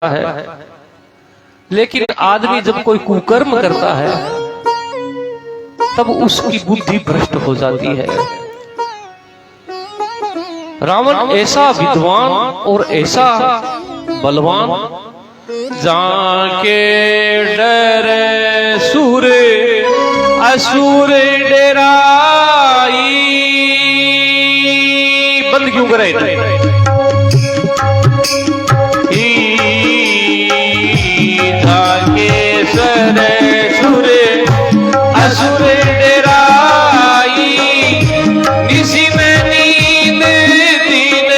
है, लेकिन आदमी जब कोई कुकर्म करता है तब उसकी बुद्धि भ्रष्ट हो जाती है। रावण ऐसा विद्वान और ऐसा बलवान, जाके डरे सूर असुर डराई। बंद क्यों करे? असुर डराई, निसी में नींद दिन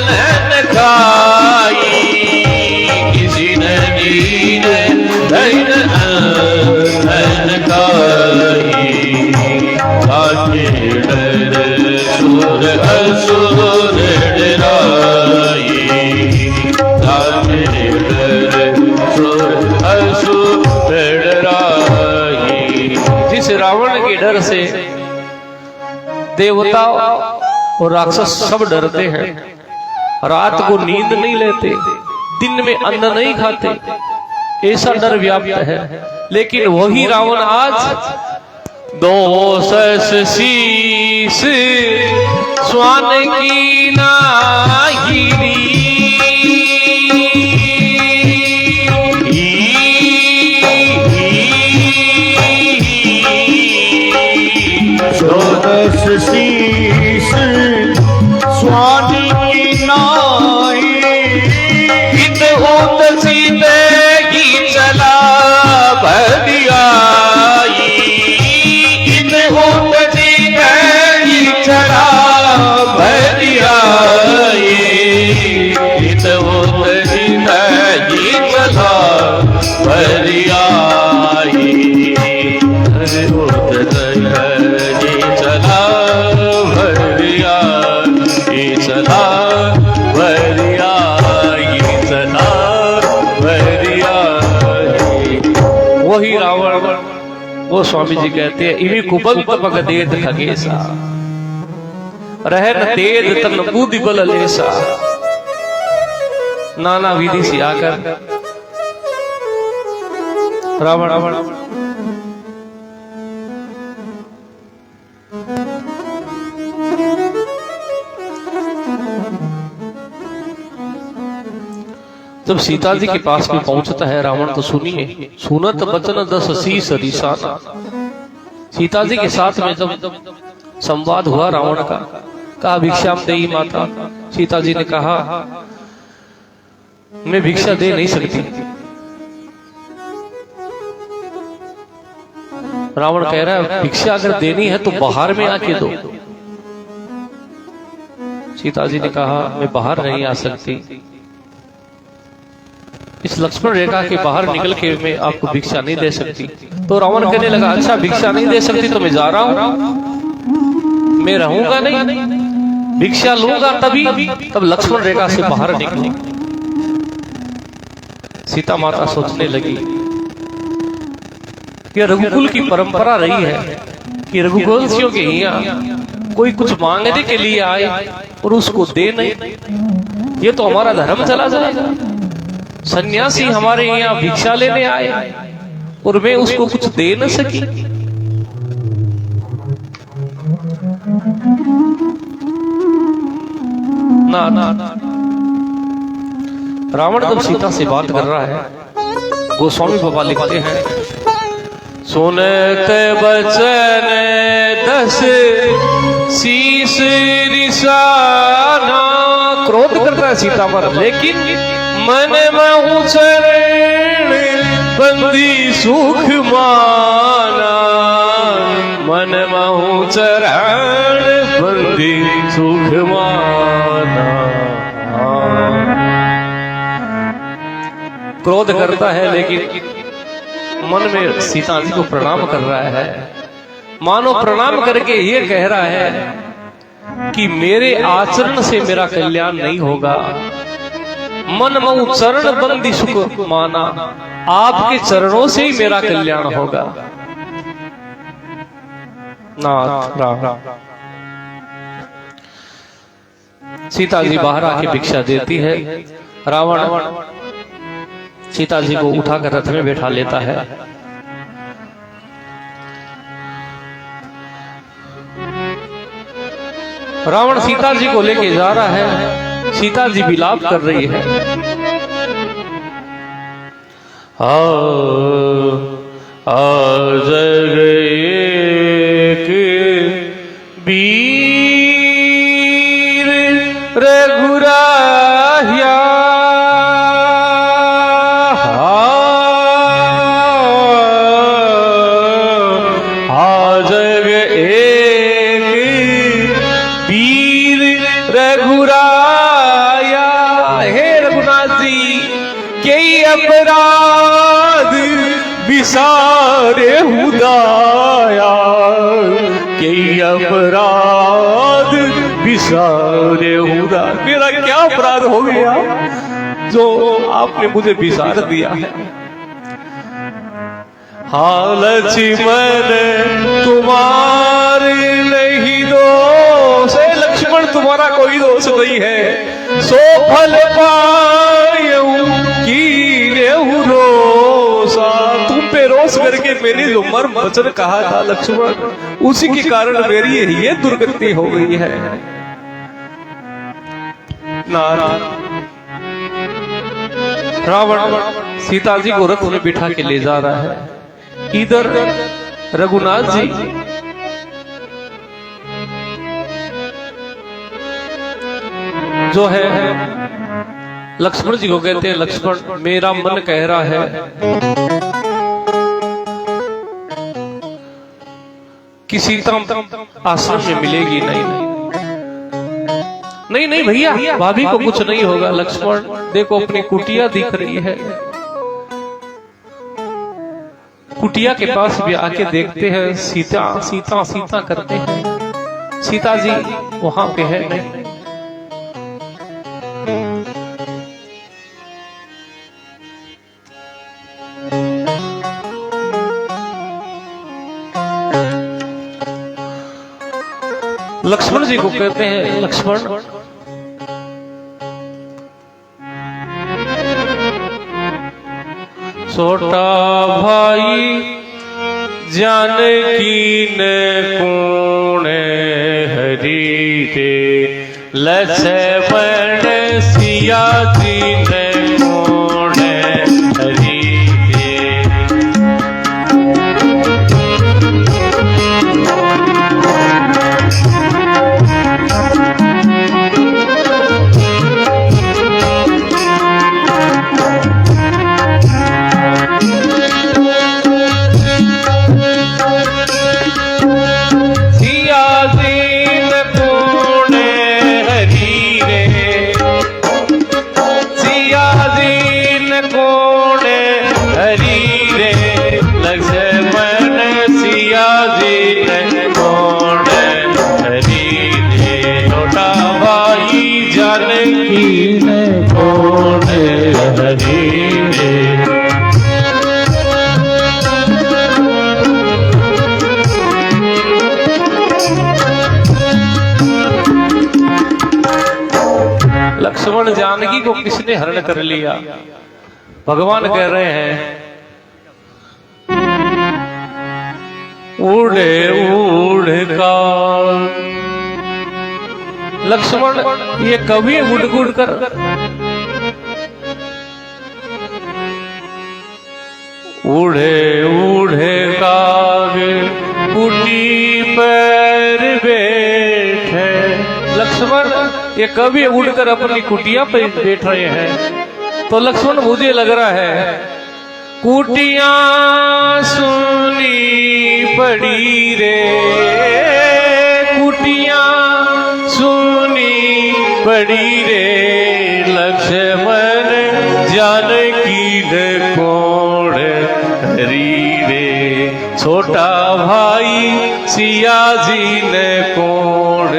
नैन खाई, किसी ने नींद दिन नैन खाई। आके डर सुर असुर डराई, आके डर सुर असुर डराई। जिस रावण के डर से देवता और राक्षस सब डरते हैं, रात को नींद नहीं लेते, दिन में अन्न नहीं खाते, ऐसा डर व्याप्त है। लेकिन वही रावण आज दो सस शीस स्वान की नागिनी, शीश स्वामी की नाई, हित होत सीते ही चला भरियाई, हित होत सीते ही चला भरियाई, हित होत सीते ही चला भरियाई, हित होत ही चला भरिया, चला भरिया, चला भरिया। वही रावण, वो स्वामी जी कहते हैं, इवी कुबंत पगदेत खगेसा, रहन तेज तन बुद्धि बल लेसा। नाना विधि से आकर रावण जब सीता जी के पास में पहुंचता है रावण, तो सुनिए, सुनत बचन दस शीस रिसाना। सीता जी के साथ में जब संवाद हुआ रावण का, कहा भिक्षाम देई माता। सीता जी ने कहा मैं भिक्षा दे नहीं सकती। रावण कह रहा है भिक्षा अगर देनी है तो बाहर में आके दो। सीता जी ने कहा मैं बाहर नहीं आ सकती, इस लक्ष्मण रेखा के बाहर निकल के मैं आपको भिक्षा नहीं दे सकती। तो रावण कहने लगा अच्छा भिक्षा नहीं दे सकती तो मैं जा रहा हूं, मैं रहूंगा नहीं, भिक्षा लूंगा तभी। तब लक्ष्मण रेखा से बाहर निकले। सीता माता सोचने लगी कि रघुकुल की परंपरा रही है कि रघुवंशियों के यहाँ कोई कुछ मांगने के लिए आए और उसको दे नहीं, ये तो हमारा धर्म चला जाएगा। सन्यासी हमारे यहाँ भिक्षा लेने आए और मैं उसको कुछ दे न सकी। ना ना रावण जब सीता से बात कर रहा है, गोस्वामी बाबा लिखते हैं, सुनत बचन दस शीस रिसाना। क्रोध करता है सीता पर, लेकिन मन में चरण बंदी सुख माना, मन में चरण बंदी सुख माना। क्रोध करता है लेकिन मन में सीता जी को प्रणाम कर रहा है, मानो प्रणाम करके ये कह रहा है कि मेरे आचरण से मेरा कल्याण नहीं होगा। मन मऊ चरण बंदी सुख माना, आपके चरणों से ही मेरा कल्याण होगा। नाथ सीता जी बाहर आके भिक्षा देती है। रावण सीता जी को उठाकर रथ में बैठा लेता है। रावण सीता जी को लेके जा रहा है, सीता जी विलाप कर रही है। आज एक वीर रघुराया, आज एक वीर रघुराया। हे रघुनाथ जी, कई अपराध विसारे हुदाया, कई अपराध विसारे हुदा। मेरा क्या अपराध हो गया जो आपने मुझे विसार दिया है? लक्ष्मण तुम्हारे नहीं दोष है, लक्ष्मण तुम्हारा कोई दोष नहीं है। सो फल पायऊ की रोसा, तुम पे रोस करके मेरी जो मर्म वचन कहा था लक्ष्मण, उसी के कारण मेरी ये दुर्गति हो गई है। नारायण। रावण सीता जी को रथ में बिठा के ले जा रहा है। इधर रघुनाथ जी जो है लक्ष्मण जी को कहते हैं, लक्ष्मण मेरा मन कह रहा है कि सीता आश्रम में मिलेगी। नहीं भैया, भाभी को कुछ नहीं होगा। लक्ष्मण देखो अपनी कुटिया दिख रही है, कुटिया के पास भी आके देखते हैं, सीता सीता सीता करते हैं, सीता जी वहां पे है नहीं। लक्ष्मण जी को कहते हैं, लक्ष्मण छोटा भाई जानकी ने कोणे हरि दे, लक्ष्मण सिया जी ने कोणे हरि दे। लक्ष्मण जानकी को किसने हरण कर लिया? भगवान कह रहे हैं, उड़े उड़ का लक्ष्मण ये कभी उड़ उड़ कर उड़े उड़े कागे कुटी पर बैठे। लक्ष्मण ये कभी उड़कर अपनी कुटिया पर बैठ रहे हैं। तो लक्ष्मण मुझे लग रहा है कुटिया सुनी पड़ी रे, कुटिया सुनी पड़ी रे, लक्ष्मण जानकी ने कोण हरी रे, छोटा भाई सिया जी ने कोण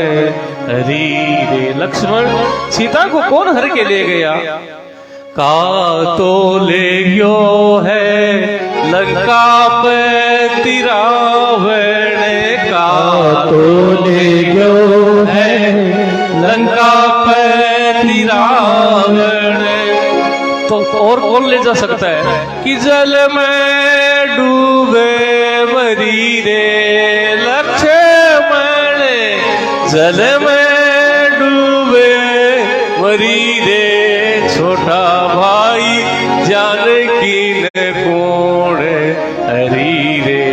हरी रे। लक्ष्मण सीता को कौन हर के ले गया? का तो ले गयो है लंका पे तिरावण, का तो ले गयो है लंका पे तिरावण। तो और कौन ले जा सकता है कि जल में डूबे मरी रे लक्ष्मण, जल में डूबे मरी रे छोटा भाई जानकी ने कौन हरी रे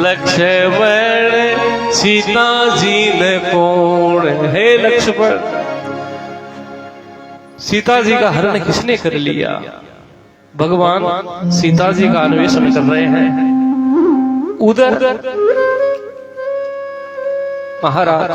लक्ष्मण, सीता जी ने कौन। हे लक्ष्मण, सीता जी का हरण किसने कर लिया? भगवान सीता जी का अन्वेषण कर रहे हैं। उधर महाराज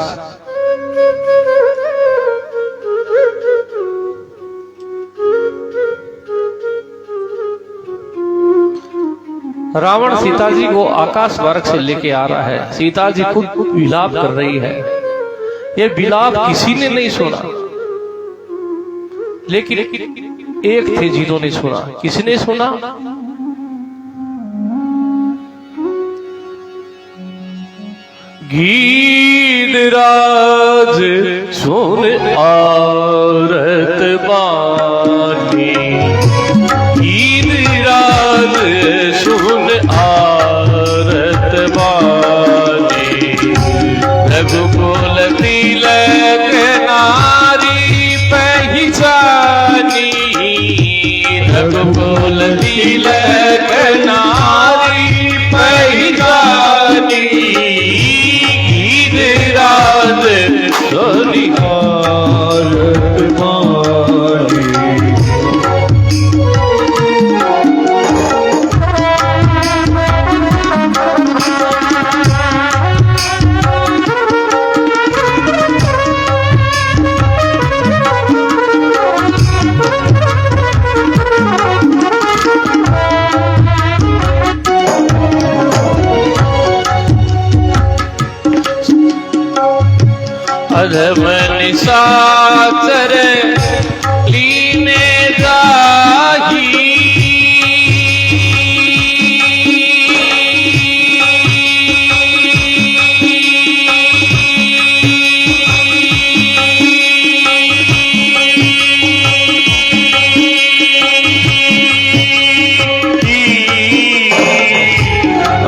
रावण सीता जी को आकाश मार्ग से लेके आ रहा है। सीता जी खुद विलाप कर रही है। ये विलाप किसी ने नहीं सुना, लेकिन एक थे जिन्होंने सुना। किसने सुना? गीधराज सुन आरत बानी, गीधराज सुन आरत बानी, रघुकुल तिलक नारी पहचानी, रघुकुल तिलक नारी पहचानी, गीधराज सुन आरत बानी। अधम निशाचर लीने जाही,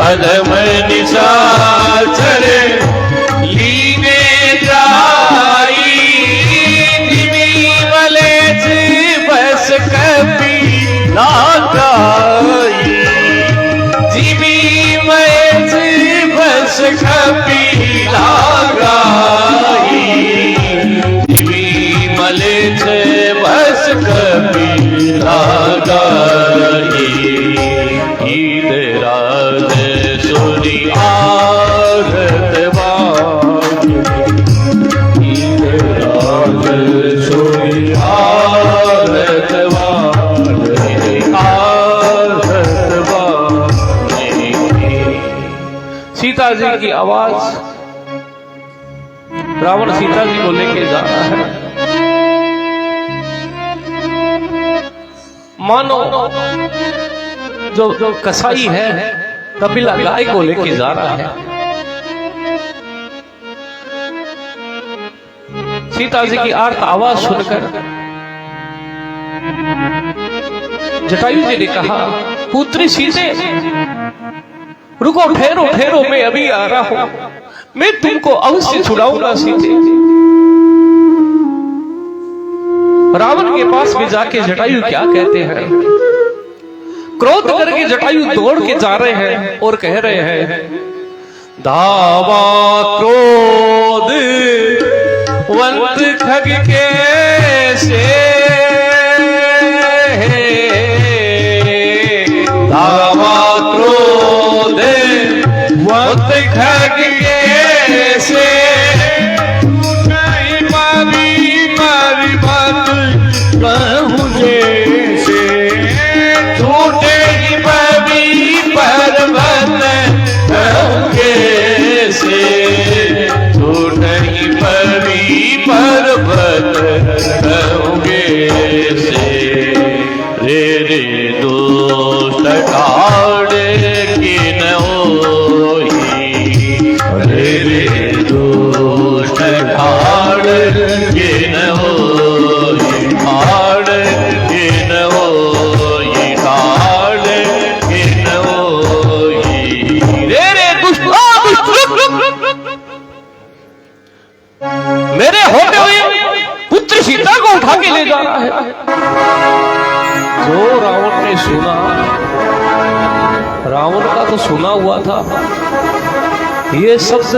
अधम निशाचर कपी लगाई, मले से बस कपी लगाई, गीधराज सुनी आरत बानी, गीधराज सुनी आरत बानी, आरत बानी। सीता जी की आवाज रावण सीता जी को लेके जा रहा है। मानो जो कसाई है कपिला गाय को लेके जा रहा है। सीता जी की आर्त आवाज सुनकर जटायु जी ने कहा, पुत्री सीते रुको, ठहरो ठहरो, मैं अभी आ रहा हूं, मैं तुमको अवश्य छुड़ाऊंगा सीते। रावण के पास भी जाके जटायु क्या कहते हैं? क्रोध करके जटायु दौड़ के जा रहे हैं और कह रहे हैं, धावा क्रोध वंत खग के से, धावा क्रोध वंत खग के से, नहीं मारी मारी बात कहूँ जैसे, छूटे ही पवी पर्वत कहूँगे से, छूटे ही पवी पर्वत कहूँगे से, रे रे दोस्त ठाड़े की न होई, रे रे दोस्त ठाड़ की न होई, ठाड़ की न होई। जो रावण ने सुना, रावण का तो सुना हुआ था, ये शब्द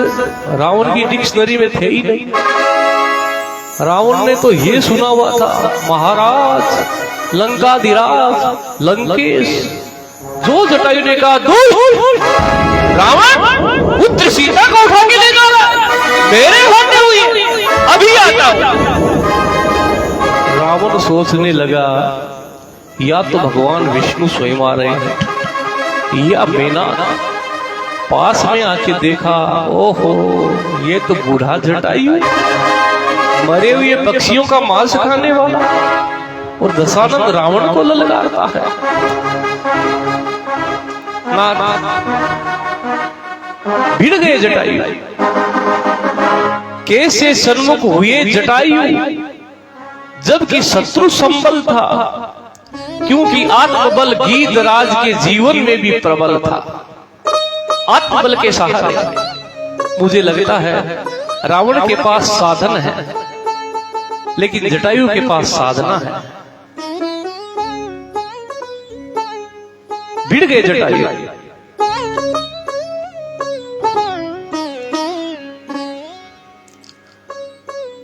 रावण की डिक्शनरी में थे ही नहीं। रावण ने तो ये सुना हुआ था, महाराज लंकाधिराज लंकेश। जो जटायु ने कहा, दूर रावण पुत्र सीता को उठा के ले जा रहा है, मेरे होते हुए अभी आता हूं। रावण सोचने लगा, या तो भगवान विष्णु स्वयं आ रहे हैं, या मेनाक। पास में आके देखा, ओहो ये तो बूढ़ा जटायु, मरे हुए पक्षियों का मांस खाने वाला, और दशानंद रावण को ललकारता है। ना भिड़ गए जटायु। कैसे सन्मुख हुए जटायु, जबकि शत्रु संबल था, क्योंकि आत्मबल गीधराज के जीवन में भी प्रबल था। आत्मबल के सहारे मुझे लगता है रावण के पास साधन है, लेकिन जटायु के पास साधना है। भिड़ गए जटायु।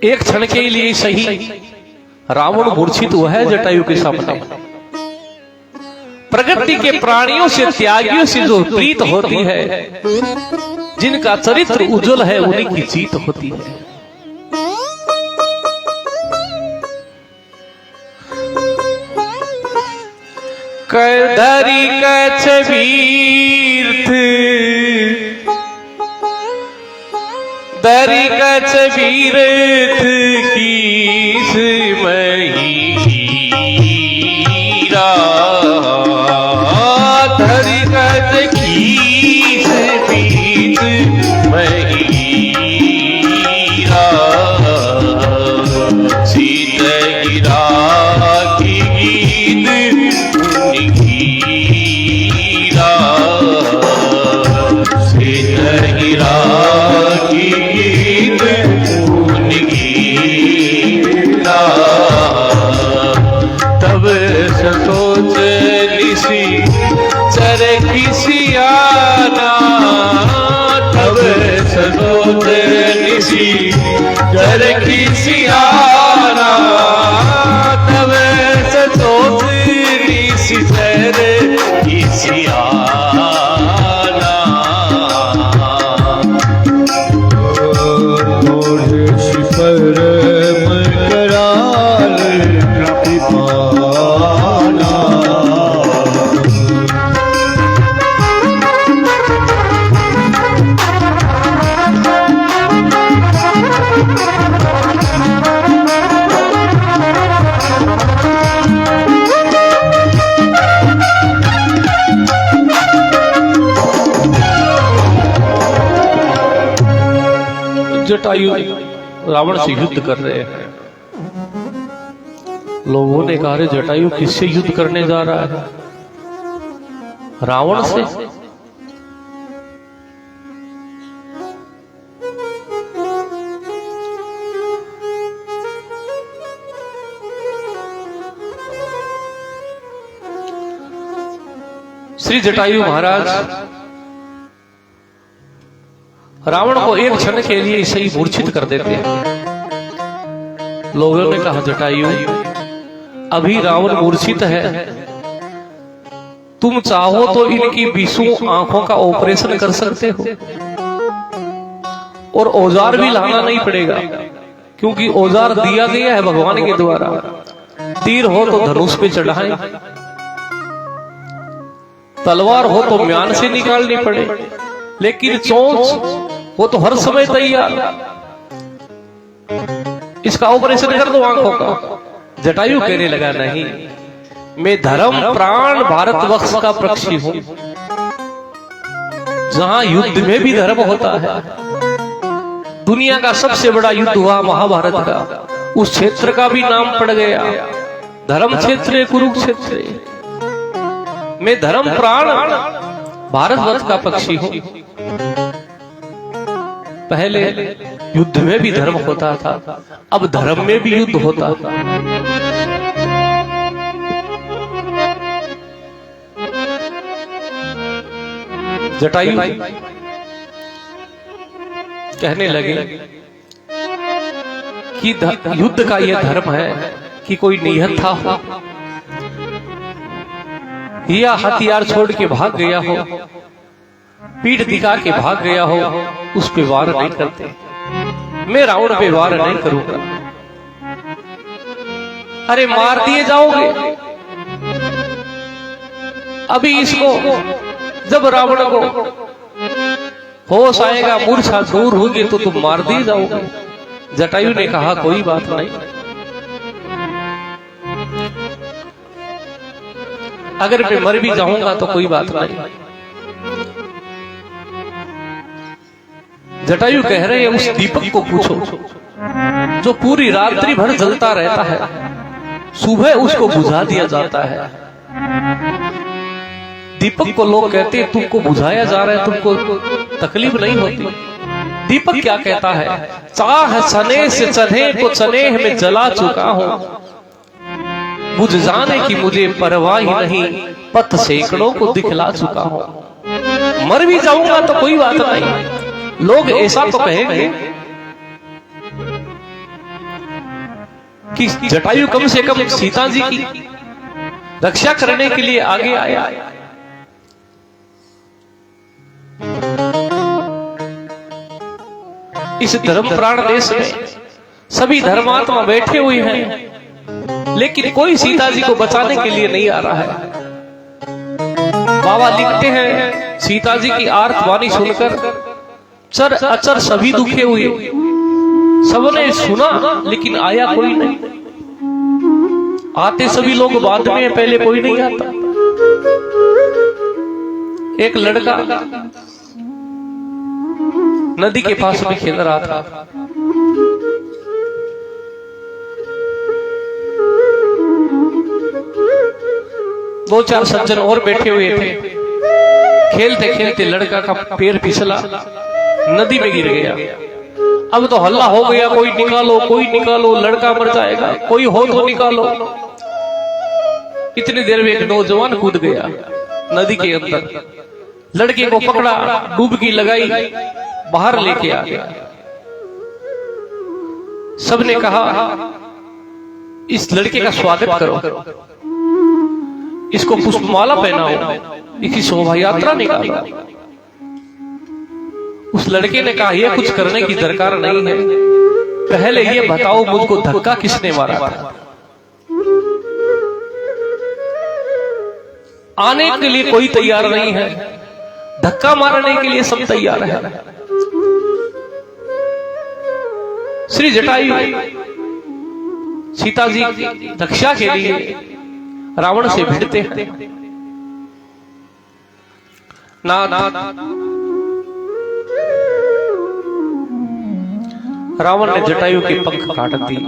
एक क्षण के लिए सही रावण मूर्छित हुआ है जटायु के सामने। प्रकृति के प्राणियों से, त्यागियों से जो प्रीत होती है, जिनका चरित्र उज्जवल है, उन्हीं की जीत होती है। धरी कछ वीर्थ, धरी कछ वीर्थ कीस महीरा, धरी कछ कीस वीर्थ महीरा, सीत गिरा की गीत हीरा, सीत गिरा की गीत हीरा। तब सोच निसी चरखी सियाना, तब सोच निसी चरखी सियाना, तब सोच निसी चरखी सियाना। जटायु रावण से युद्ध कर रहे हैं। लोगों ने कहा, जटायु किससे युद्ध करने जा रहा है? रावण से। श्री जटायु महाराज रावण को एक क्षण के लिए इसे ही मूर्छित कर देते हैं। लोगों ने कहा, जटायु अभी रावण मूर्छित है, तुम चाहो तो इनकी 20 आंखों का ऑपरेशन कर सकते हो, और औजार भी लाना नहीं पड़ेगा, क्योंकि औजार दिया गया है भगवान के द्वारा। तीर हो तो धनुष पे चढ़ाएं, तलवार हो तो म्यान से निकालनी पड़े, लेकिन चोंच वो तो हर समय तैयार। इसका ऑपरेशन कर दो आंखों का। जटायु कहने लगा, नहीं, मैं धर्म प्राण भारतवर्ष का पक्षी हूं, जहां युद्ध में भी धर्म होता है। दुनिया का सबसे बड़ा युद्ध हुआ महाभारत का, उस क्षेत्र का भी नाम पड़ गया धर्म क्षेत्र कुरुक्षेत्र। मैं धर्म प्राण भारतवर्ष का पक्षी हूं। पहले युद्ध में भी धर्म होता था, अब धर्म में भी युद्ध होता था। जटायु कहने लगे कि युद्ध का यह धर्म है कि कोई निहत्था हो या हथियार छोड़ के भाग गया हो, पीठ दिखा के भाग गया हो, उस पे वार नहीं करते। मैं रावण पे वार नहीं करूंगा। अरे मार दिए जाओगे। अभी इसको जब रावण को होश आएगा, मूर्छा दूर होगी तो तुम मार दिए जाओगे। जटायु ने कहा कोई बात नहीं, अगर मैं मर भी जाऊंगा तो कोई बात नहीं। जटायु कह रहे हैं उस दीपक को पूछो जो पूरी रात्रि भर जलता रहता है, सुबह उसको बुझा दिया जाता है। दीपक को लोग कहते हैं तुमको बुझाया जा रहा है, तुमको तकलीफ नहीं होती। दीपक क्या कहता है, चाह चने से चने को चनेह में जला चुका हूं, बुझ जाने की मुझे परवाह ही नहीं, पथ सैकड़ों को दिखला चुका हूं। मर भी जाऊंगा तो कोई बात नहीं। लोग ऐसा तो कहेंगे कि जटायु कम से कम सीता जी की रक्षा करने के लिए आगे आया। इस धर्म प्राण देश में सभी धर्मात्मा बैठे हुए हैं, लेकिन कोई सीता जी को बचाने के लिए नहीं आ रहा है। बाबा लिखते हैं सीता जी की आर्तवाणी सुनकर चर अचर सभी दुखे हुए, सबने सुना लेकिन आया कोई नहीं। आते सभी लोग बाद में, पहले कोई नहीं आता। एक लड़का नदी के पास में खेल रहा था। दो चार सज्जन और बैठे हुए थे। खेलते खेलते लड़का का पैर फिसला, नदी में गिर गया। अब तो हल्ला हो गया, कोई निकालो, कोई निकालो, लड़का मर जाएगा, कोई हो तो निकालो। इतनी देर में एक नौजवान कूद गया नदी के अंदर, लड़के को पकड़ा, डुबकी लगाई, बाहर लेके आ गया। सबने कहा इस लड़के का स्वागत करो, इसको पुष्पमाला पहनाओ, इसकी शोभा यात्रा निकालो। उस लड़के ने कहा यह कुछ करने की दरकार नहीं है, पहले ये बताओ मुझको धक्का किसने मारा था। आने के लिए कोई तैयार नहीं है, धक्का मारने के लिए सब तैयार है। श्री जटायु सीता जी की रक्षा के लिए रावण से भिड़ते हैं। रावण ने जटायु के पंख काट दिए।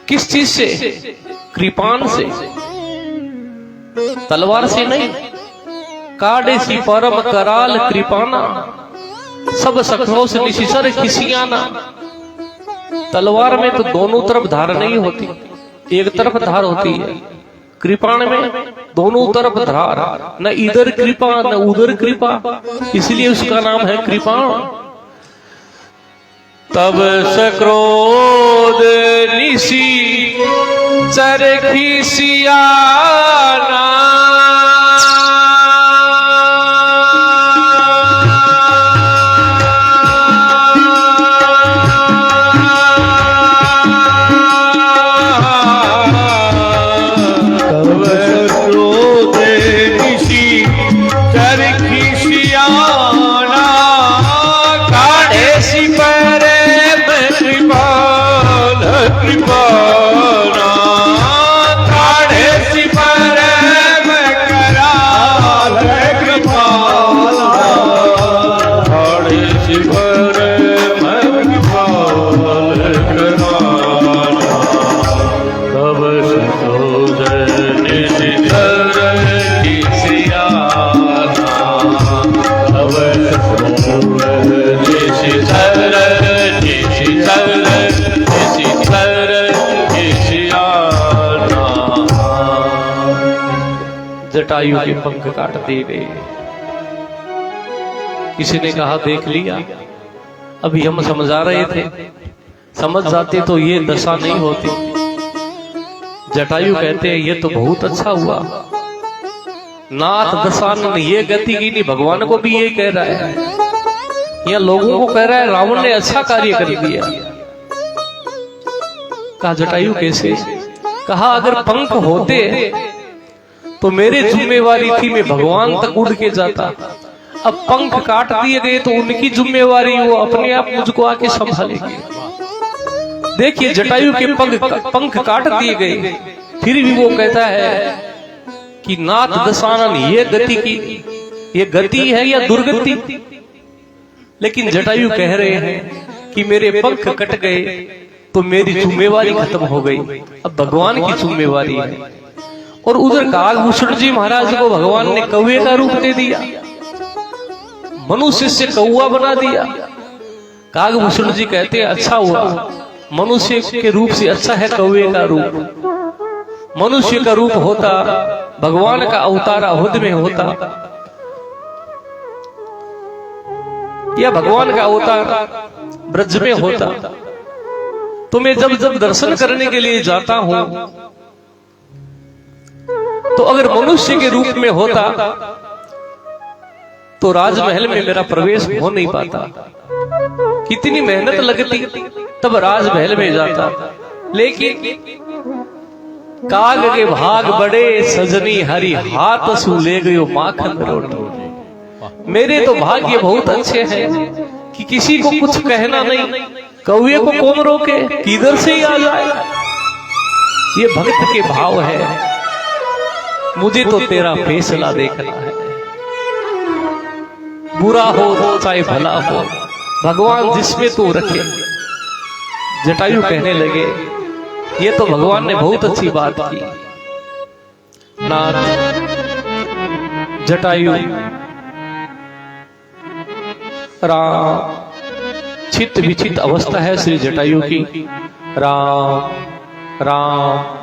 किस चीज से? कृपाण से, तलवार से नहीं। काढ़े सी परम कराल कृपाना, सब सखरों से निशिसर खिसियाना। तलवार में तो दोनों तरफ धार नहीं होती, एक तरफ धार होती है। कृपाण में दोनों तरफ धार, न इधर कृपा न उधर कृपा, इसलिए उसका नाम है कृपाण। तब सक्रोध निशी चरखी सियाना, कृपाना काढ़े सी पर जटायु के पंख काट दिए गए। किसी ने कहा देख लिया, अभी हम समझा रहे थे, समझ जाते तो ये दशा नहीं होती। जटायु कहते हैं ये तो बहुत अच्छा हुआ, नाथ दशानन ये गति की नहीं, भगवान को भी ये कह रहा है, या लोगों को कह रहा है रावण ने अच्छा कार्य कर दिया। कहा जटायु कैसे? कहा अगर पंख होते तो मेरे जिम्मेवारी थी, मैं भगवान तक उड़ के जाता। अब पंख काट दिए गए तो उनकी जिम्मेवारी, वो अपने आप मुझको आके संभालेंगे। देखिए जटायु के पंख काट दिए गए, फिर भी वो कहता है कि नाथ दशानन ये गति की, ये गति है या दुर्गति? लेकिन जटायु कह रहे हैं कि मेरे पंख कट गए तो मेरी जिम्मेवारी खत्म हो गई, अब भगवान की जिम्मेवारी है। और उधर कागभूषण जी महाराज को भगवान ने कौवे का रूप दे दिया, मनुष्य से कौवा बना दिया। कागभूषण जी कहते हैं अच्छा हुआ, मनुष्य के रूप से अच्छा है कौवे का रूप। मनुष्य का रूप होता, भगवान का अवतार अवध में होता, या भगवान का अवतार ब्रज में होता, तो मैं जब जब दर्शन करने के लिए जाता हूं, तो अगर मनुष्य के रूप में होता तो राजमहल में मेरा प्रवेश हो नहीं पाता। कितनी मेहनत लगती तब राजमहल में जाता। लेकिन काग के भाग बड़े सजनी हरी, हाथ सू ले गयो माखन रोटी। मेरे तो भाग्य बहुत अच्छे हैं कि किसी को कुछ कहना नहीं, कौवे को कौन रोके, किधर से ही आ जाए। ये भक्त के भाव है, मुझे तो तेरा फैसला देखना है, बुरा हो चाहे भला हो, भगवान जिसमें तू रखे। जटायु कहने लगे ये तो भगवान ने बहुत अच्छी बात की। नाथ जटायु राम, चित विचित अवस्था है श्री जटायु की। राम राम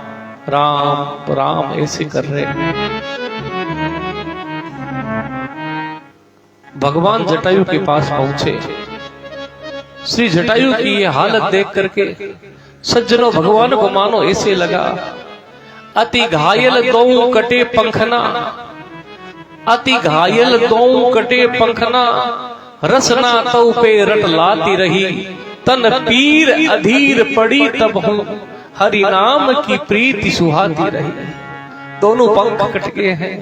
राम राम ऐसे कर रहे हैं। भगवान जटायु के पास पहुंचे। श्री जटायु की ये हालत देख करके सज्जनों भगवान को मानो ऐसे लगा, अति घायल दो कटे पंखना, अति घायल दो कटे पंखना, रसना तो पे रट लाती रही, तन पीर अधीर पड़ी तब हूं, हरि नाम की प्रीति सुहाती रही। दोनों पंख कट गए हैं,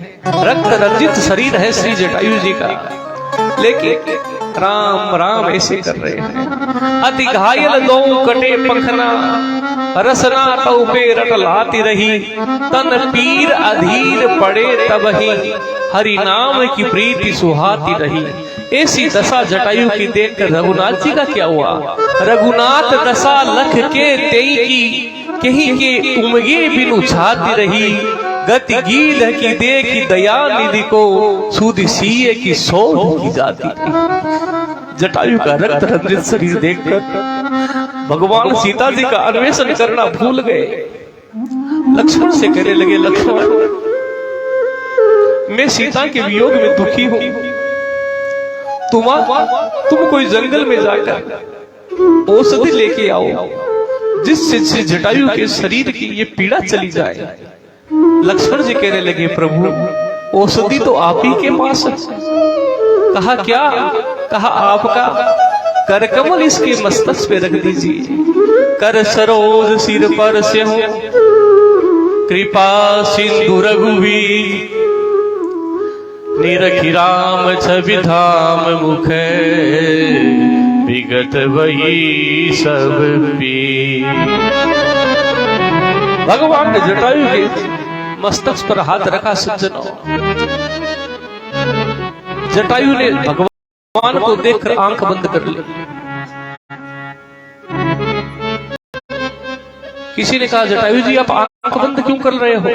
रक्त रंजित शरीर है श्री जटायु जी का, लेकिन राम राम ऐसे कर रहे हैं। अति घायल दो कटे पंखना, रसना तो पे रट लाती रही, तन पीर अधीर पड़े तब ही, हरि नाम की प्रीति सुहाती रही। ऐसी दशा जटायु की देखकर रघुनाथ जी का क्या हुआ? रघुनाथ दशा लख के तेई की, कहीं के उमगे बिनु छाती रही, गति गीध की देखी दया निधि को, सूद सीए की सोध की जाती थी। जटायु का रक्त रंजित शरीर देखकर भगवान सीता जी का अन्वेषण करना भूल गए। लक्ष्मण से कहने लगे लक्ष्मण मैं सीता के वियोग में दुखी हूं, तुम कोई जंगल में जाकर औषधि लेके आओ जिससे जटायु के शरीर की ये पीड़ा चली जाए। लक्ष्मण जी कहने लगे प्रभु औषधि तो आप ही के पास है। कहा क्या? कहा आपका कर कमल इसके मस्तक पे रख दीजिए, कर सरोज सिर पर से हो, कृपा सिंधु रघुवीर, निरखि राम छवि धाम मुख, विगत वही सब पी। भगवान ने जटायु के मस्तक पर हाथ रखा। सज्जनों जटायु ने भगवान को देखकर आंख बंद कर ली। किसी ने कहा जटायु जी आप आंख बंद क्यों कर रहे हो?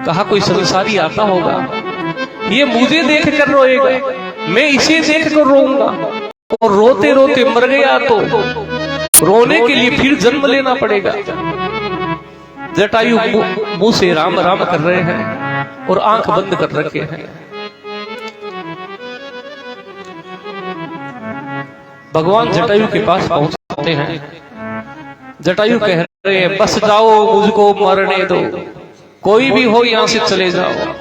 कहा कोई संसारी आता होगा, ये मुझे देख कर रोएगा, मैं इसे देख कर रोऊंगा, और रोते रोते मर गया तो रोने के लिए फिर जन्म लेना पड़ेगा। जटायु मुंह से राम राम कर रहे हैं। और आंख बंद कर रखे हैं। भगवान जटायु के पास पहुंचते हैं। जटायु कह रहे हैं बस जाओ, मुझको मरने दो, कोई भी हो यहां से चले जाओ,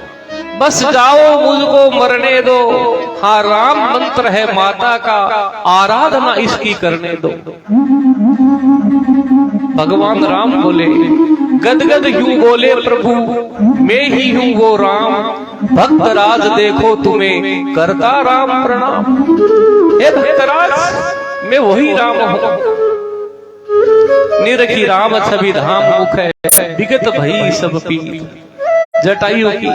बस जाओ मुझको मरने दो। हाँ राम मंत्र है माता का, आराधना इसकी करने दो। भगवान राम बोले, गदगद यूं बोले प्रभु, मैं ही हूं वो राम, भक्तराज देखो तुम्हें करता राम प्रणाम। हे भक्तराज, मैं वही राम हूं, निरखी राम छवि धाम मुख है, विगत भई सब पीर। जटायु की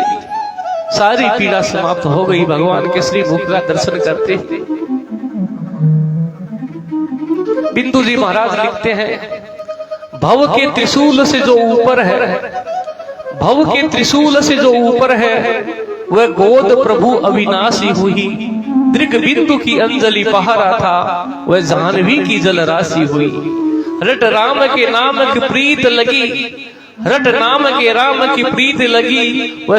सारी पीड़ा समाप्त हो गई भगवान के श्री मुख का दर्शन करते। बिंदु जी महाराज लिखते हैं, भव के त्रिशूल से जो ऊपर है, भव के त्रिशूल से जो ऊपर है, वह गोद प्रभु अविनाशी हुई। दृग बिंदु की अंजलि पहारा था, वह जाह्नवी की जल राशि हुई। रट राम के नाम की प्रीत लगी, रट नाम के राम की प्रीत लगी, वह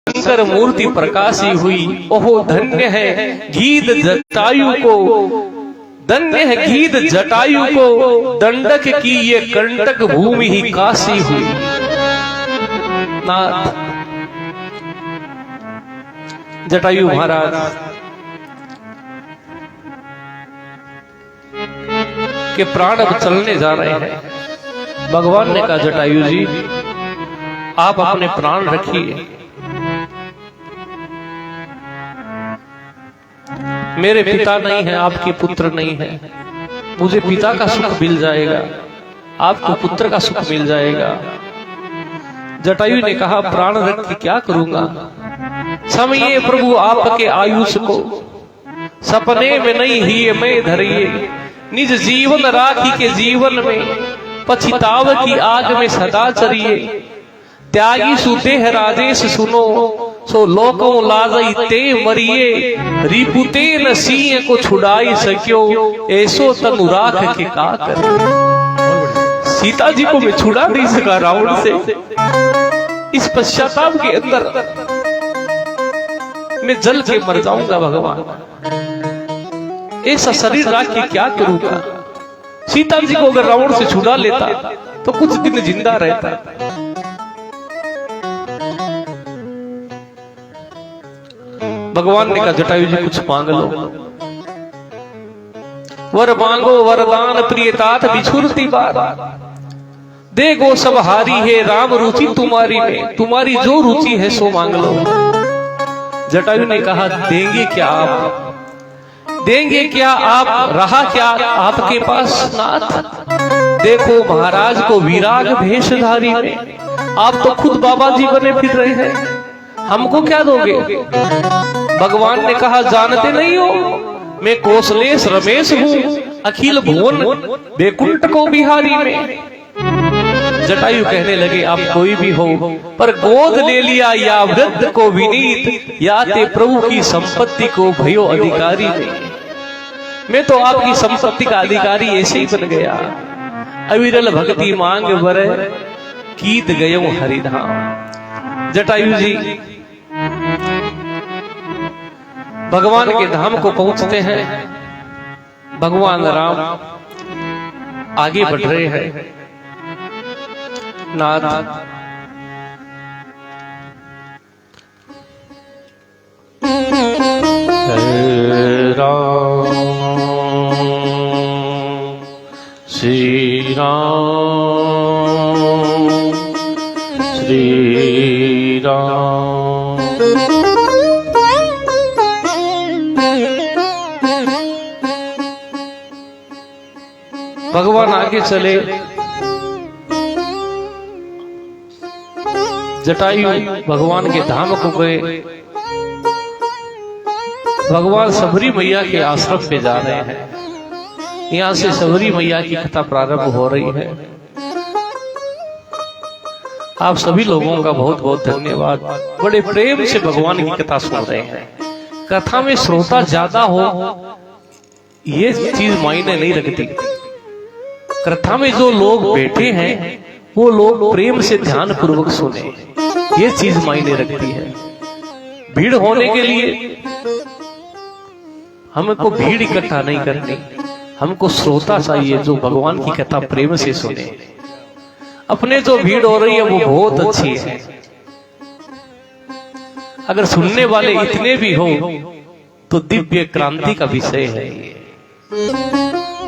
शंकर मूर्ति प्रकाशी हुई। ओहो धन्य है गीत जटायु को, धन्य है गीत जटायु को, दंडक की ये कंटक भूमि ही काशी हुई। नाथ जटायु महाराज के प्राण अब चलने जा रहे हैं। भगवान ने कहा जटायु जी आप अपने प्राण रखिए, मेरे पिता नहीं है, आपके पुत्र नहीं है, मुझे पिता का सुख मिल जाएगा, आपको पुत्र का सुख मिल जाएगा। जटायु ने कहा प्राण रख के क्या करूंगा, समय प्रभु आपके आयुष को, सपने में नहीं ही मैं धरिए, निज जीवन राखी के जीवन में, पछिताव की आग में सदा चरिए। त्यागी सुदेह राजेश सुनो, सो लोकों लाजई ते मरिए, रिपुते न सिंह को छुड़ाई सक्यो, ऐसो तनु राख के का करे। सीता जी को मैं छुड़ा नहीं सका रावण से, इस पश्चाताप के अंदर मैं जल के मर जाऊंगा भगवान, ऐसा शरीर राख के क्या करूंगा। सीता जी को अगर रावण से छुड़ा लेता तो कुछ दिन जिंदा रहता। भगवान ने कहा जटायु जी कुछ मांग लो, वर मांगो वरदान प्रियतात बिछुरती बार, देखो सब हारी है राम रुचि तुम्हारी में, तुम्हारी जो रुचि है सो मांग लो। जटायु ने कहा देंगे क्या आप, देंगे क्या आप, रहा क्या आपके पास नाथ। देखो महाराज को विराग भेषधारी में, आप तो खुद बाबा जी बने फिर रहे हैं, हमको क्या दोगे। भगवान ने कहा जानते नहीं हो मैं कौशलेश रमेश हूँ, अखिल भुवन बैकुंठ को बिहारी में। जटायु कहने लगे आप कोई भी हो, पर गोद ले लिया या वृद्ध को विनीत, या ते प्रभु की संपत्ति को भयो अधिकारी में। मैं तो आपकी संपत्ति का अधिकारी ऐसे ही बन गया, अविरल भक्ति मांग बर कीत गयो हरिधाम। जटायु जी भगवान के धाम को पहुंचते हैं। भगवान राम आगे बढ़ रहे हैं। नाथ राम श्री राम श्री राम। भगवान आगे चले, जटायु भगवान के धाम को गए। भगवान सबरी मैया के आश्रम पे जा रहे हैं। यहां से सबरी मैया की कथा प्रारंभ हो रही है। आप सभी लोगों का बहुत बहुत धन्यवाद, बड़े प्रेम से भगवान की कथा सुन रहे हैं। कथा में श्रोता ज्यादा हो ये चीज मायने नहीं रखती, कथा में जो लोग बैठे हैं वो लोग प्रेम से ध्यान पूर्वक सुने। ये चीज मायने रखती है। भीड़ होने के लिए हमको भीड़ इकट्ठा नहीं करनी, हमको श्रोता चाहिए जो भगवान की कथा प्रेम से सुने। अपने जो भीड़ हो रही है वो बहुत अच्छी है, अगर सुनने वाले इतने भी हो तो दिव्य क्रांति का विषय है ये।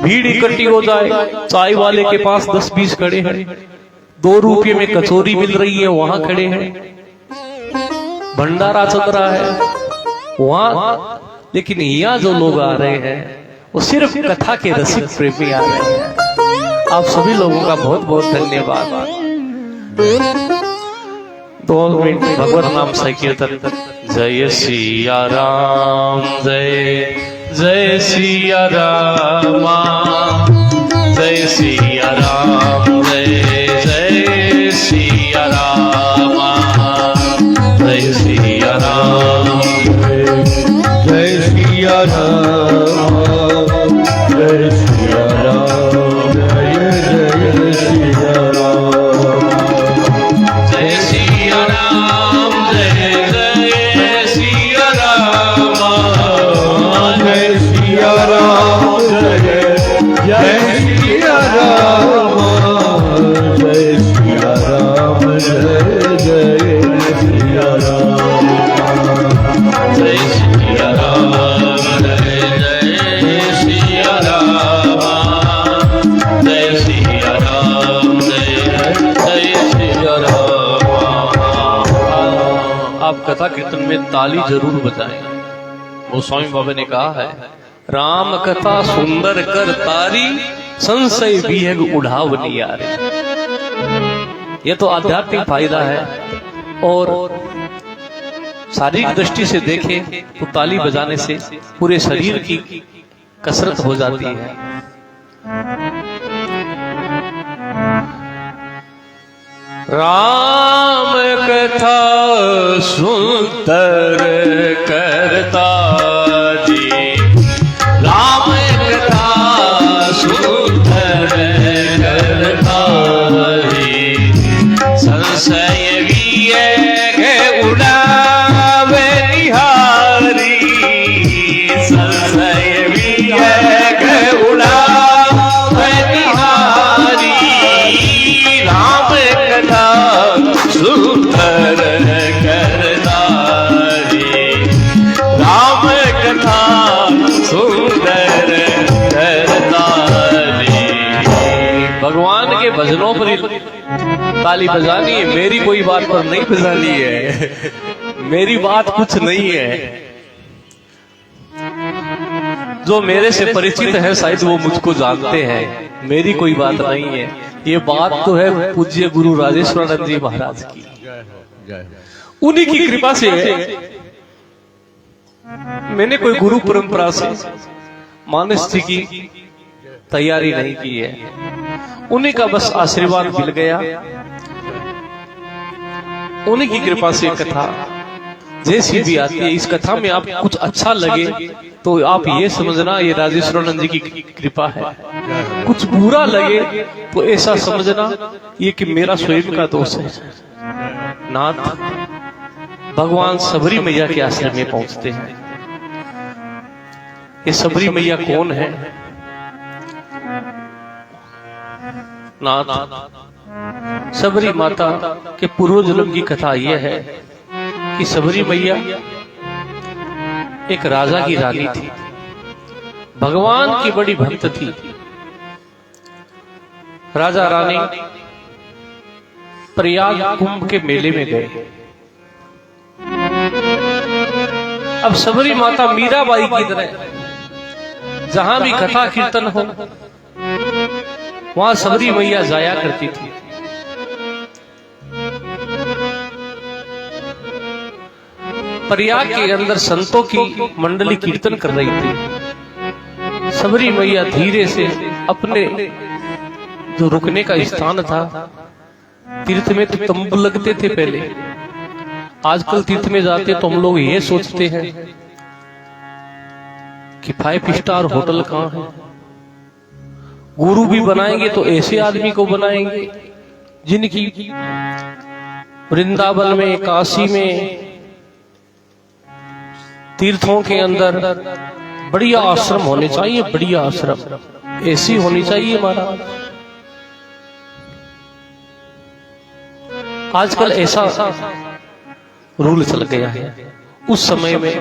भीड़ इकट्ठी हो जाए, चाय वाले के पास 10-20 खड़े हैं, 2 रुपये में कचौरी मिल रही है वहां खड़े हैं, भंडारा चल रहा है वहां, लेकिन यहाँ जो लोग आ रहे हैं वो सिर्फ कथा के रसिक प्रेमी आ रहे हैं। आप सभी लोगों का बहुत बहुत धन्यवाद। 2 मिनट भगवत नाम संकीर्तन। जय सिया राम, जय जय सिया राम, जय सिया राम, जय जय सिया राम, जय सिया राम, जय सिया राम, जय सिया राम, जय जय सिया राम, जय सिया राम, जय जय सिया राम, जय सिया राम, जय जय सिया राम, जय सिया राम, जय जय सिया राम, जय सिया राम, जय जय सिया राम, जय सिया राम, जय जय सिया राम। आप कथा कीर्तन में ताली जरूर बजाएं। वो स्वामी बाबा ने कहा है, राम कथा सुंदर कर तारी, संशय विहग उढ़ावनी यारे। ये तो आध्यात्मिक फायदा है, और शारीरिक दृष्टि से देखें तो ताली बजाने से पूरे शरीर की कसरत हो जाती है। राम कथा सुंदर करता जी, राम कथा सुंदर करता जी, संशय विहग उड़ावे निहारी, संशय विहग उड़ावे निहारी, राम कथा सुंदर करता रे, राम कथा सुंदर करता रे। भगवान के भजनों पर ही ताली बजानी है, मेरी कोई बात पर नहीं बजानी है, मेरी बात कुछ नहीं है। जो मेरे से परिचित है शायद वो मुझको जानते हैं, मेरी कोई बात नहीं है। ये बात तो है पूज्य गुरु राजेश्वरानंद जी महाराज की, उन्हीं की कृपा से मैंने कोई गुरु परंपरा से मानस जी की तैयारी नहीं की है, उन्हीं का बस आशीर्वाद मिल गया, उन्हीं की कृपा से कथा जैसी भी आती है। इस कथा में आप कुछ अच्छा लगे तो आप ये समझना ये राजेश्वरानंद जी की कृपा है, कुछ बुरा लगे तो ऐसा समझना ये कि मेरा स्वयं का दोष है। नाथ भगवान सबरी मैया के आश्रम में पहुंचते हैं। ये सबरी मैया कौन है? नाथ सबरी माता के पूर्व जन्म की कथा यह है कि सबरी मैया एक राजा की रानी थी, भगवान की बड़ी भक्त थी। राजा रानी प्रयाग कुंभ के मेले में गए। अब सबरी माता मीराबाई की तरह जहां भी कथा कीर्तन हो वहां सबरी मैया जाया करती थी। प्रयाग के अंदर संतों की मंडली कीर्तन कर रही थी। सबरी मैया धीरे से अपने जो रुकने का स्थान था, तीर्थ में तो तंबू लगते थे पहले, आजकल तीर्थ में जाते तो हम लोग ये सोचते हैं कि 5 स्टार होटल कहां है। गुरु भी बनाएंगे तो ऐसे आदमी को बनाएंगे जिनकी वृंदावन में, काशी में, तीर्थों के अंदर बढ़िया आश्रम होने चाहिए, बढ़िया आश्रम ऐसी होनी चाहिए महाराज। आजकल ऐसा रूल चल गया है। उस समय में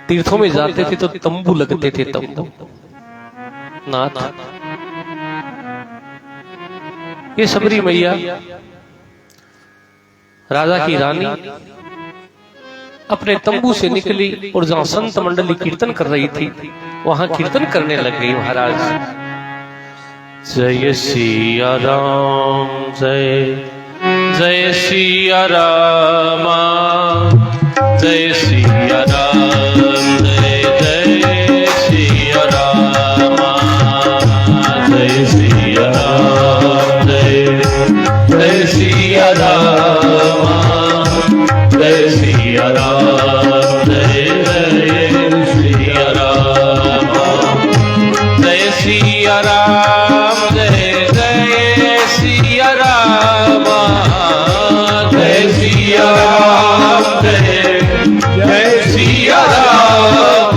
तीर्थों में जाते थे तो तंबू लगते थे, तंबू नाथ। ये सबरी मैया राजा की रानी अपने तंबू से निकली और जहां संत मंडली कीर्तन कर रही थी वहां कीर्तन करने लग गई महाराज। जय सिया राम, जय जय सिया राम, जय सिया राम, जय जय सिया राम, जय सिया राम, जय जय सिया राम, जय सिया राम, जय जय सिया राम, जय सिया राम, जय जय सिया राम, जय सिया राम, जय जय सिया राम,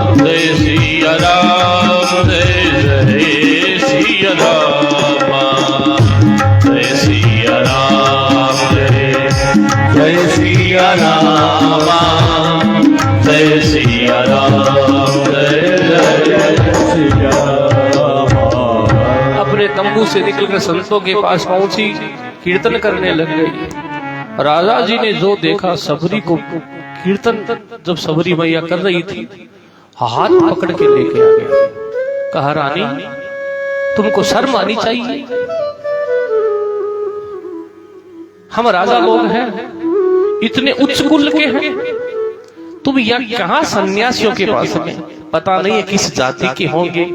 जय सिया राम, जय जय सिया राम, जय सिया राम, जय सिया राम, जय सिया राम, जय जय सिया राम। अपने तंबू से निकलकर संतों के पास पहुंची, कीर्तन करने लग गई। राजा जी ने जो देखा सबरी को कीर्तन जब सबरी मैया कर रही थी, हाथ पकड़ के लेके आ गया। कहा रानी तुमको शर्म आनी चाहिए, हम राजा लोग हैं, इतने उच्च कुल के हैं, तुम यहाँ कहां सन्यासियों के पास में, पता नहीं है किस जाति के होंगे,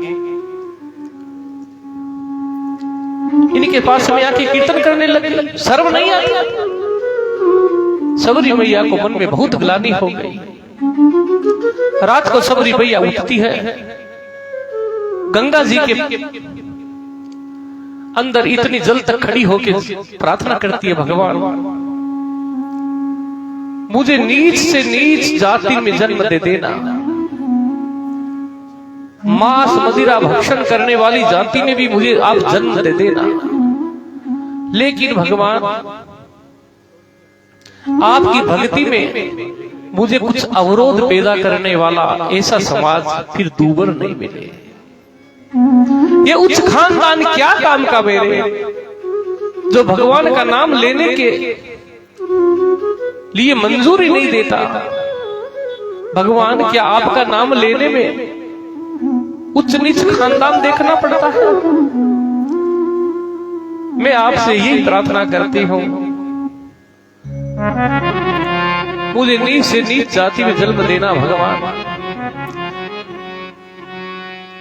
इनके पास में आके कीर्तन करने लगे, शर्म नहीं आती। सबरी मैया को मन में बहुत ग्लानि हो गई। रात को सबरी मैया उठती है, गंगा जी के अंदर इतनी जल तक खड़ी होकर प्रार्थना करती है, भगवान मुझे नीच से नीच जाति में जन्म दे देना, मांस मदिरा भक्षण करने वाली जाति में भी मुझे आप जन्म दे देना, लेकिन भगवान आपकी भक्ति में मुझे कुछ अवरोध पैदा करने वाला ऐसा समाज फिर दूबर नहीं मिले। ये उच्च खानदान क्या काम का मेरे, जो भगवान का नाम लेने के लिए मंजूरी नहीं देता। भगवान क्या आपका नाम लेने में उच्च नीच खानदान देखना पड़ता है? मैं आपसे यही प्रार्थना करती हूं, मुझे नीच से नीच जाति में जन्म देना भगवान,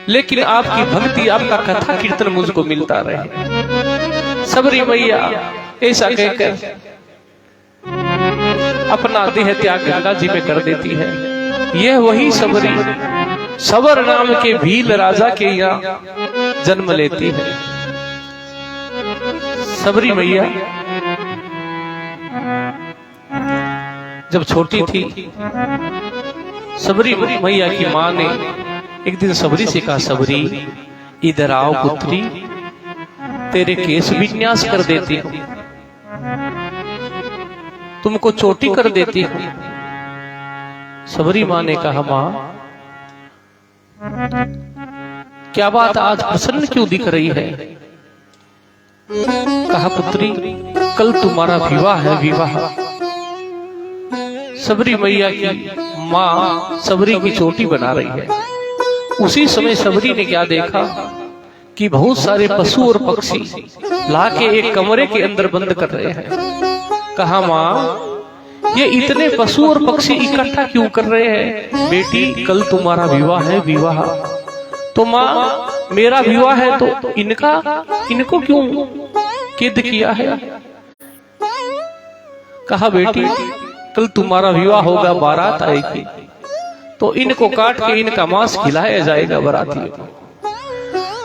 लेकिन आपकी भक्ति, आपका कथा कीर्तन मुझको मिलता रहे। सबरी मैया ऐसा कहकर अपना देह त्याग गंगा जी में कर देती है। यह वही सबरी सबर नाम के भील राजा के यहाँ जन्म लेती है। सबरी मैया जब छोटी थी, सबरी मैया की मां ने एक दिन सबरी से कहा, सबरी इधर आओ पुत्री, तेरे केस विन्यास कर देती हूं, तुमको चोटी कर देती हूं। सबरी मां ने कहा, मां क्या बात, आज प्रसन्न क्यों दिख रही है? कहा, पुत्री कल तुम्हारा विवाह है, विवाह। सबरी मैया की मां सबरी की चोटी बना रही है। उसी समय सबरी ने क्या देखा कि बहुत सारे पशु और पक्षी लाके एक कमरे के अंदर बंद कर रहे हैं। कहा, मां ये इतने पशु और पक्षी इकट्ठा क्यों कर रहे हैं? बेटी कल तुम्हारा विवाह है, विवाह। तो मां मेरा विवाह है तो इनको क्यों कैद किया है? कहा, बेटी कल तुम्हारा विवाह होगा, बारात आएगी, तो इनको काट के इनका मांस खिलाया जाएगा बारातियों को।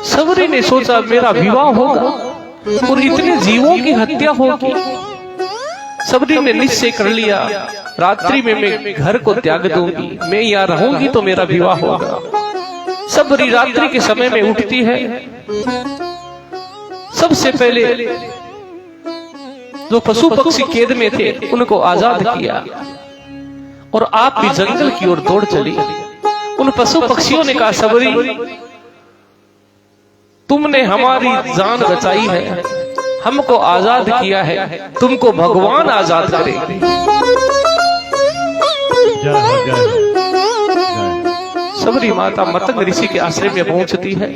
सबरी ने सोचा मेरा विवाह होगा और इतने जीवों की हत्या होगी, सबरी ने निश्चय कर लिया, रात्रि में मैं घर को त्याग दूंगी, मैं यहाँ रहूंगी तो मेरा विवाह होगा। सबरी रात्रि के समय में उठती है, सबसे पहले जो पशु पक्षी कैद में थे उनको आजाद किया और आप भी जंगल की ओर दौड़ चली। उन पशु पक्षियों ने कहा, सबरी तुमने हमारी जान बचाई है, हमको आजाद किया है, तुमको भगवान आजाद करेंगे। सबरी माता मतंग ऋषि के आश्रम में पहुंचती है।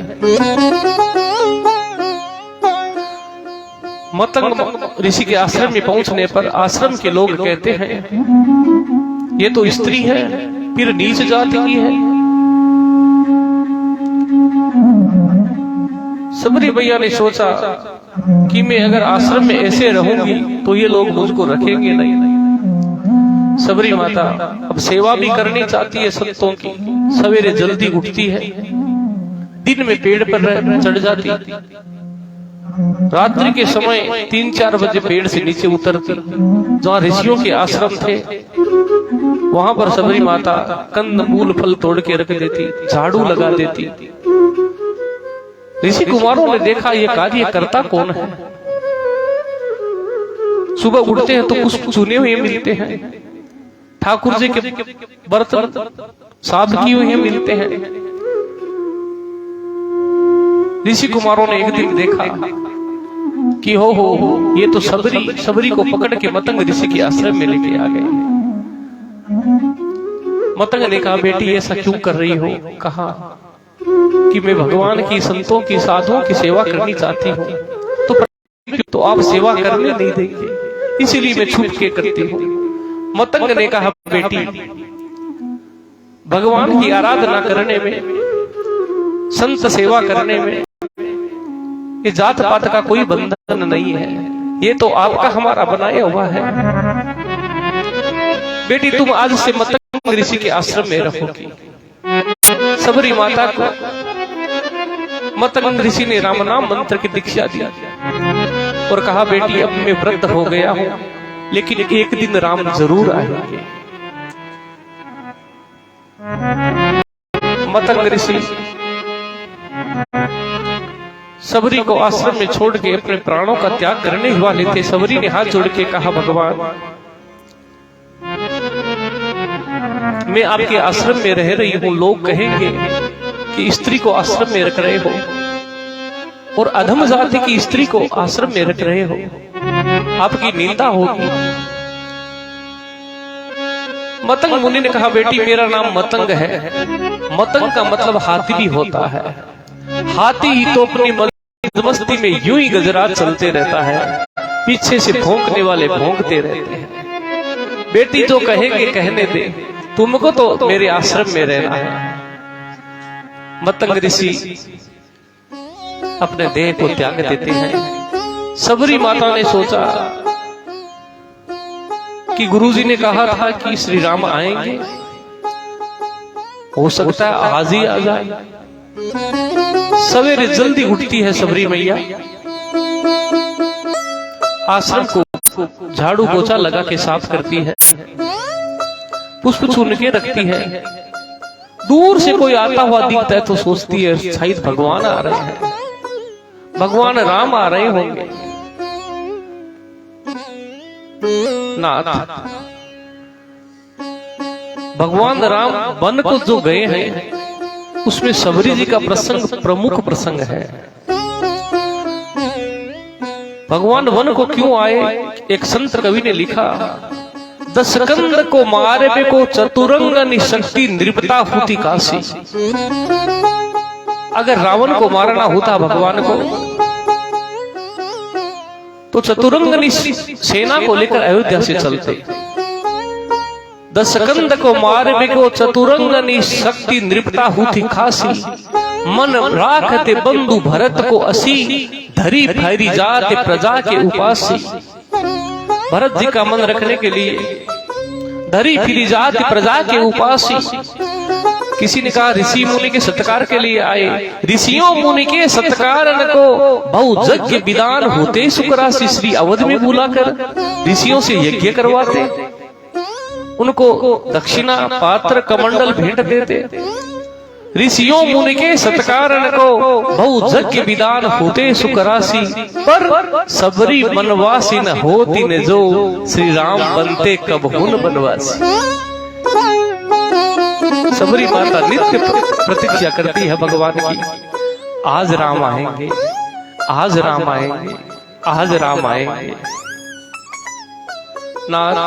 मतंग ऋषि के आश्रम में पहुंचने पर आश्रम के लोग कहते हैं, ये तो स्त्री है, फिर नीच जाति की है। सबरी भैया ने सोचा कि मैं अगर आश्रम में ऐसे रहूंगी तो ये लोग मुझको रखेंगे नहीं। सबरी माता अब सेवा भी करनी चाहती है संतों की। सवेरे जल्दी उठती है, दिन में पेड़ पर चढ़ जाती, रात्रि के समय 3-4 बजे पेड़ से नीचे उतरती। जहाँ ऋषियों के आश्रम थे वहां पर सबरी माता कंद मूल फल तोड़ के रख देती, झाड़ू लगा देती। ऋषि कुमारों ने देखा ये कार्य करता कौन है। सुबह उठते हैं तो पुष्प चुने हुए मिलते हैं, ठाकुर जी के बर्तन साफ किए हुए मिलते हैं। ऋषि कुमारों ने एक दिन देखा कि हो ये तो सबरी को पकड़ के मतंग ऋषि के आश्रम में लेके आ गए। मतंग ने कहा, बेटी ऐसा क्यों कर रही हो? कहा कि मैं भगवान की, संतों की, साधुओं की सेवा करनी चाहती हूँ, तो आप सेवा करने नहीं देंगे, इसीलिए मैं छुप के करती हूँ। मतंग ने कहा, बेटी भगवान की आराधना करने में, संत सेवा करने में ये जात पात का कोई बंधन नहीं है, ये तो आपका हमारा बनाया हुआ है। बेटी तुम आज से मतंग ऋषि के आश्रम में रहोगी। सबरी माता को मतंग ऋषि ने राम नाम मंत्र की दीक्षा दी और कहा, बेटी अब मैं वृद्ध हो गया हूं, लेकिन एक दिन राम जरूर आएंगे। मतंग ऋषि सबरी को आश्रम में छोड़ के अपने प्राणों का त्याग करने ही वाले थे। सबरी ने हाथ जोड़ के कहा, भगवान मैं आपके आश्रम में रह रही हूं, लोग कहेंगे कि स्त्री को आश्रम में रख रहे हो और अधम जाति की स्त्री को आश्रम में रख रहे हो, आपकी निंदा होगी। मतंग मुनि ने कहा, बेटी मेरा नाम मतंग है, मतंग का मतलब हाथी भी होता है। हाथी ही तो अपनी मस्ती में यूं ही गजरात चलते रहता है, पीछे से भौंकने वाले भौंकते रहते हैं। बेटी जो कहेंगे कहने दे, तुमको तो मेरे आश्रम में रहना है। मतंग ऋषि अपने देह को त्याग देते हैं। सबरी माता ने सोचा कि गुरुजी ने कहा था कि श्री राम आएंगे, हो सकता है आज ही आ जाए। सवेरे जल्दी उठती है सबरी मैया, आश्रम को झाड़ू पोछा लगा के साफ करती है, पुष्प चुन के रखती है। दूर से कोई आता हुआ दिखता है तो सोचती है शायद भगवान आ रहे हैं, भगवान राम आ रहे होंगे। नाथ भगवान राम वन को जो गए हैं उसमें सबरी जी का प्रसंग प्रमुख प्रसंग है। भगवान वन को क्यों आए, एक संत कवि ने लिखा, दशकंद को मारे को चतुरंग शक्ति नृपता होती काशी। अगर रावण को मारना होता भगवान को तो चतुरंग सेना को लेकर अयोध्या से चलते। दशकंद को मारे को चतुरंग शक्ति नृपता होती खासी। मन राखते बंधु भरत को असी, धरी फैरी जाते प्रजा के उपासी। भरत जी का मन रखने के लिए धरी फिरी जाति प्रजा के उपासी। किसी ने कहा ऋषि मुनि के सत्कार के लिए आए। ऋषियों मुनि के सत्कार को बहु यज्ञ विधान होते शुक्रासी श्री अवध में बुलाकर ऋषियों से यज्ञ करवाते, उनको दक्षिणा पात्र कमंडल भेंट देते। ऋषियों मुनि के सत्कार को बहु यज्ञ विधान होते सुकरासी, पर सबरी बनवासी न होती न जो श्री राम बनते कब हुन बनवासी। सबरी माता नित्य प्रतीक्षा करती है भगवान की, आज राम आएंगे, आज राम आएंगे, आज राम आएंगे। नाथ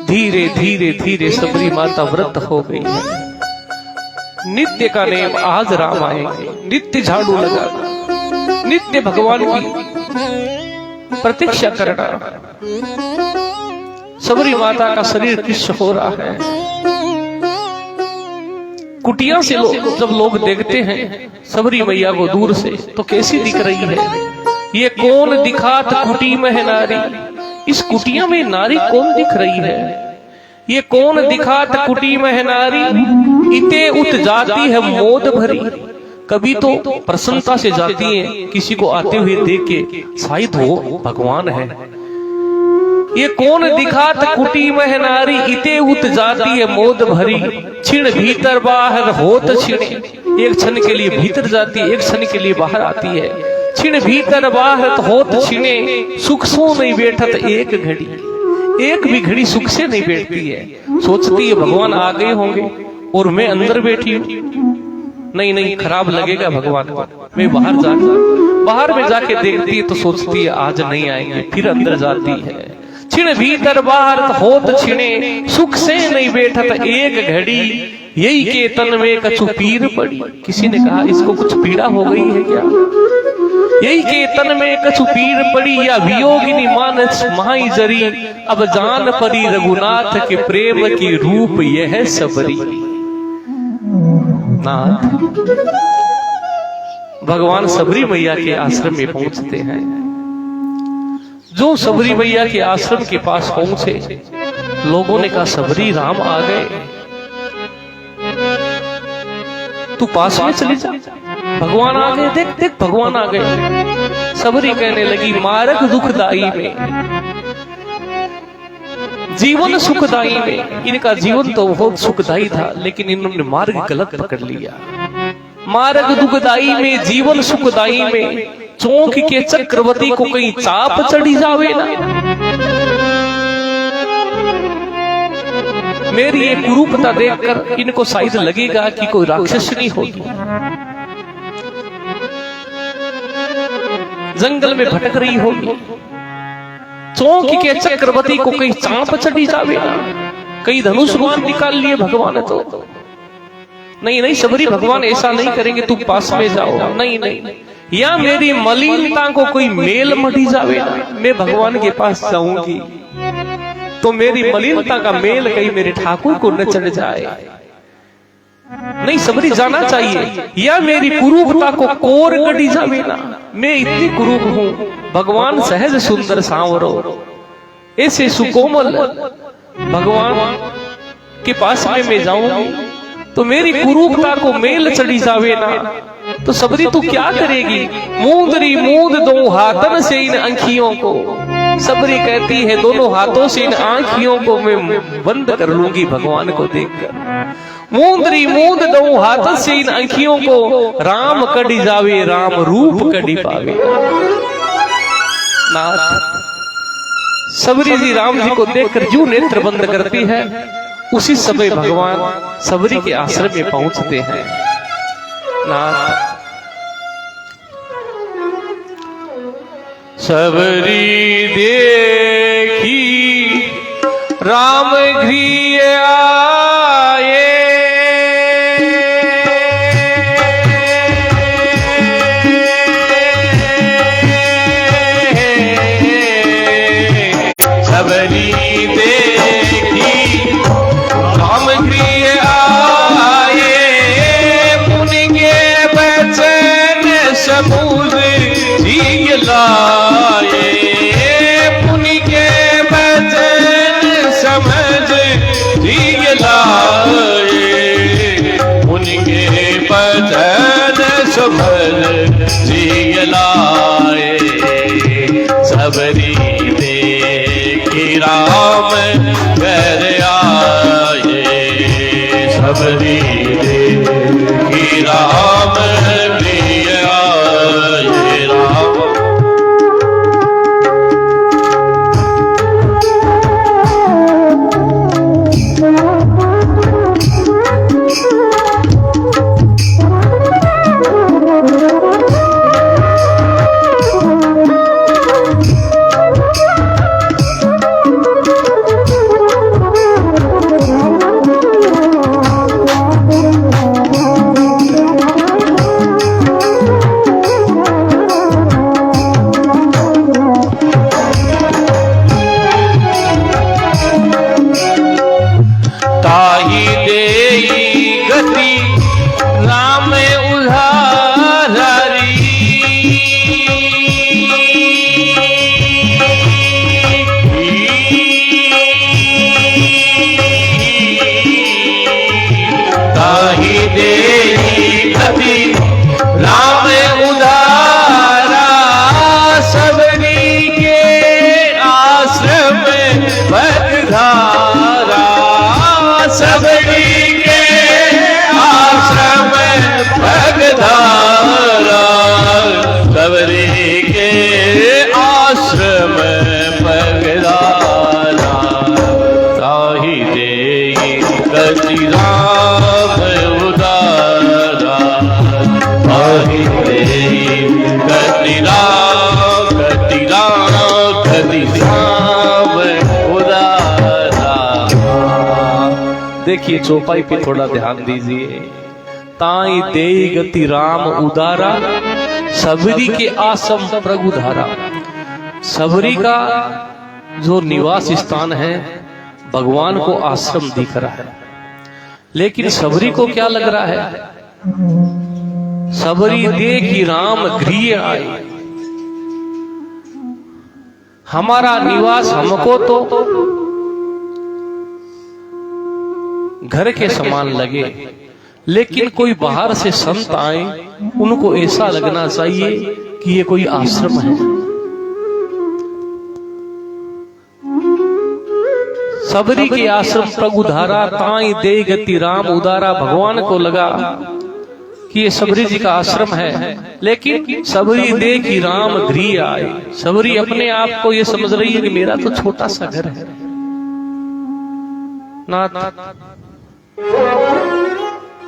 धीरे धीरे धीरे सबरी माता व्रत हो गई है। नित्य का नेम आज राम आएंगे, नित्य झाड़ू लगाना, नित्य भगवान की प्रतीक्षा करना। सबरी माता का शरीर कृष्ण हो रहा है। कुटिया से जब लोग देखते हैं सबरी मैया को दूर से तो कैसी दिख रही है, ये कौन दिखात कुटी में है नारी, इस कुटिया में नारी कौन दिख रही है, ये कौन दिखात कुटी में है नारी, इते उत जाती है मोद भरी। कभी तो प्रसन्नता से जाती है किसी को आते हुए देख के, शायद वो भगवान है। ये कौन दिखात कुटी में है नारी, इते उत जाती है मोद भरी। छिण भीतर बाहर होत छिणे, एक क्षण के लिए भीतर जाती है, एक क्षण के लिए बाहर आती है। छिण भीतर बाहर होत छिणे, सुख सो नहीं बैठत एक घड़ी, एक भी घड़ी सुख से नहीं बैठती है। सोचती है भगवान आ गए होंगे और मैं अंदर बैठी हूँ, नहीं नहीं खराब लगेगा भगवान को, मैं बाहर में जाके देखती है तो सोचती है आज नहीं आएंगे, फिर अंदर जाती है। छिण भीतर बाहर होत छिणे, सुख से नहीं बैठत एक घड़ी, यही के तन में कछु पीर पड़ी। किसी ने कहा इसको कुछ पीड़ा हो गई है क्या, यही के तन में कछु पीर पड़ी, या वियोगिनी मानस माई जरी, अब जान परी रघुनाथ के प्रेम की रूप यह है सबरी। नाथ भगवान सबरी मैया के आश्रम में पहुंचते हैं। जो सबरी मैया के आश्रम के पास पहुंचे, लोगों ने कहा सबरी राम आ गए, तू पास में चली जा, भगवान आ गए, देख देख भगवान आ गए। सबरी कहने लगी मार्ग दुखदाई में, जीवन सुखदाई में। इनका जीवन तो बहुत सुखदाई था, लेकिन इन्होंने मार्ग गलत पकड़ लिया। मार्ग दुखदाई में, जीवन सुखदाई में, चौंक के चक्रवर्ती को कहीं चाप चढ़ी जावे ना। मेरी ये कुरूपता देखकर इनको शायद लगेगा कि कोई राक्षसनी होगी, जंगल में भटक रही होगी। चौंक के चक्रवर्ती को कहीं चाप चढ़ी जावे ना, कहीं धनुष बाण निकाल लिए भगवान तो। नहीं नहीं सबरी भगवान ऐसा नहीं करेंगे, तू पास में जाओ, नहीं नहीं। या मेरी मलिनता को कोई मेल मढ़ी जावे ना, मैं भगवान के पास जाऊंगी तो मेरी मलिनता का मेल कहीं मेरे ठाकुर को न चढ़ जाए। नहीं सबरी जाना चाहिए। या मेरी कुरूपता को कोर गढ़ी जावे ना, मैं इतनी कुरूप हूँ, भगवान सहज सुंदर सांवरो, ऐसे सुकोमल भगवान के पास में मैं जाऊंगी तो मेरी कुरूपता को मेल चढ़ी जावे ना। तो सबरी तू क्या करेगी, मूंदरी मूंद दो हाथन से इन आंखियों को। सबरी कहती है दोनों हाथों से इन आंखियों को मैं बंद कर लूंगी भगवान को देखकर। मूंदरी मूंद दो हाथन से इन आंखियों को, राम कड़ी जावे राम रूप कड़ी पावे। नाथ सबरी जी राम जी को देखकर जो नेत्र बंद करती है, उसी समय भगवान सबरी के आश्रम में पहुंचते हैं। नाथ सबरी देखी राम गृह आए, सबरी पुनि के बचन समझ लाए। भर जी लाए, सबरी देखी राम घर आए, सबरी देखी राम प्रिय आए। राम देखिए चौपाई पे थोड़ा ध्यान दीजिए। ताई देई गति राम उदारा, सबरी के आसम प्रभु धारा। सबरी का जो निवास स्थान है भगवान को आश्रम दिख रहा है, लेकिन सबरी को क्या लग रहा है? सबरी देखी राम गृह आए। हमारा निवास हमको तो घर के समान लगे, लेकिन कोई बाहर से संत आए उनको ऐसा लगना चाहिए कि ये कोई आश्रम है। सबरी के आश्रम प्रभु धारा, ताई दे गति राम उदारा। भगवान को लगा कि ये सबरी जी का आश्रम है, लेकिन सबरी देखी राम गृह आए। सबरी अपने आप को ये समझ रही है कि मेरा तो छोटा सा घर है। नाथ,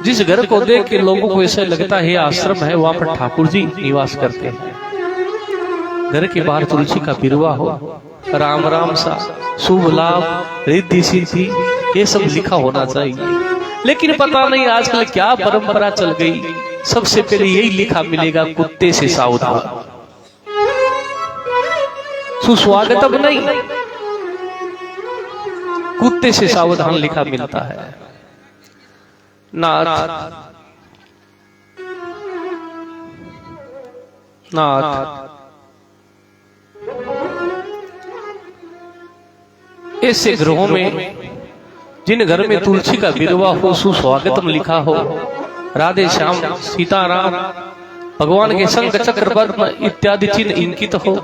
जिस घर को देख के लोगों को ऐसा लगता है आश्रम है, वहां पर ठाकुर जी निवास करते हैं। घर के बाहर तुलसी का बिरवा हो, राम राम सा, शुभ लाभ, रिद्धि सिद्धि, ये सब लिखा होना चाहिए। लेकिन पता नहीं आजकल क्या परंपरा चल गई, सबसे पहले यही लिखा मिलेगा, कुत्ते से सावधान। सुस्वागतम नहीं, कुत्ते से सावधान लिखा मिलता है। नाथ, नाथ, ऐसे ग्रहों में जिन घर में तुलसी का बिरवा हो, सुस्वागतम लिखा हो, राधे श्याम, सीताराम, भगवान के शंख चक्र पद्म इत्यादि चिन्ह इंकित हो,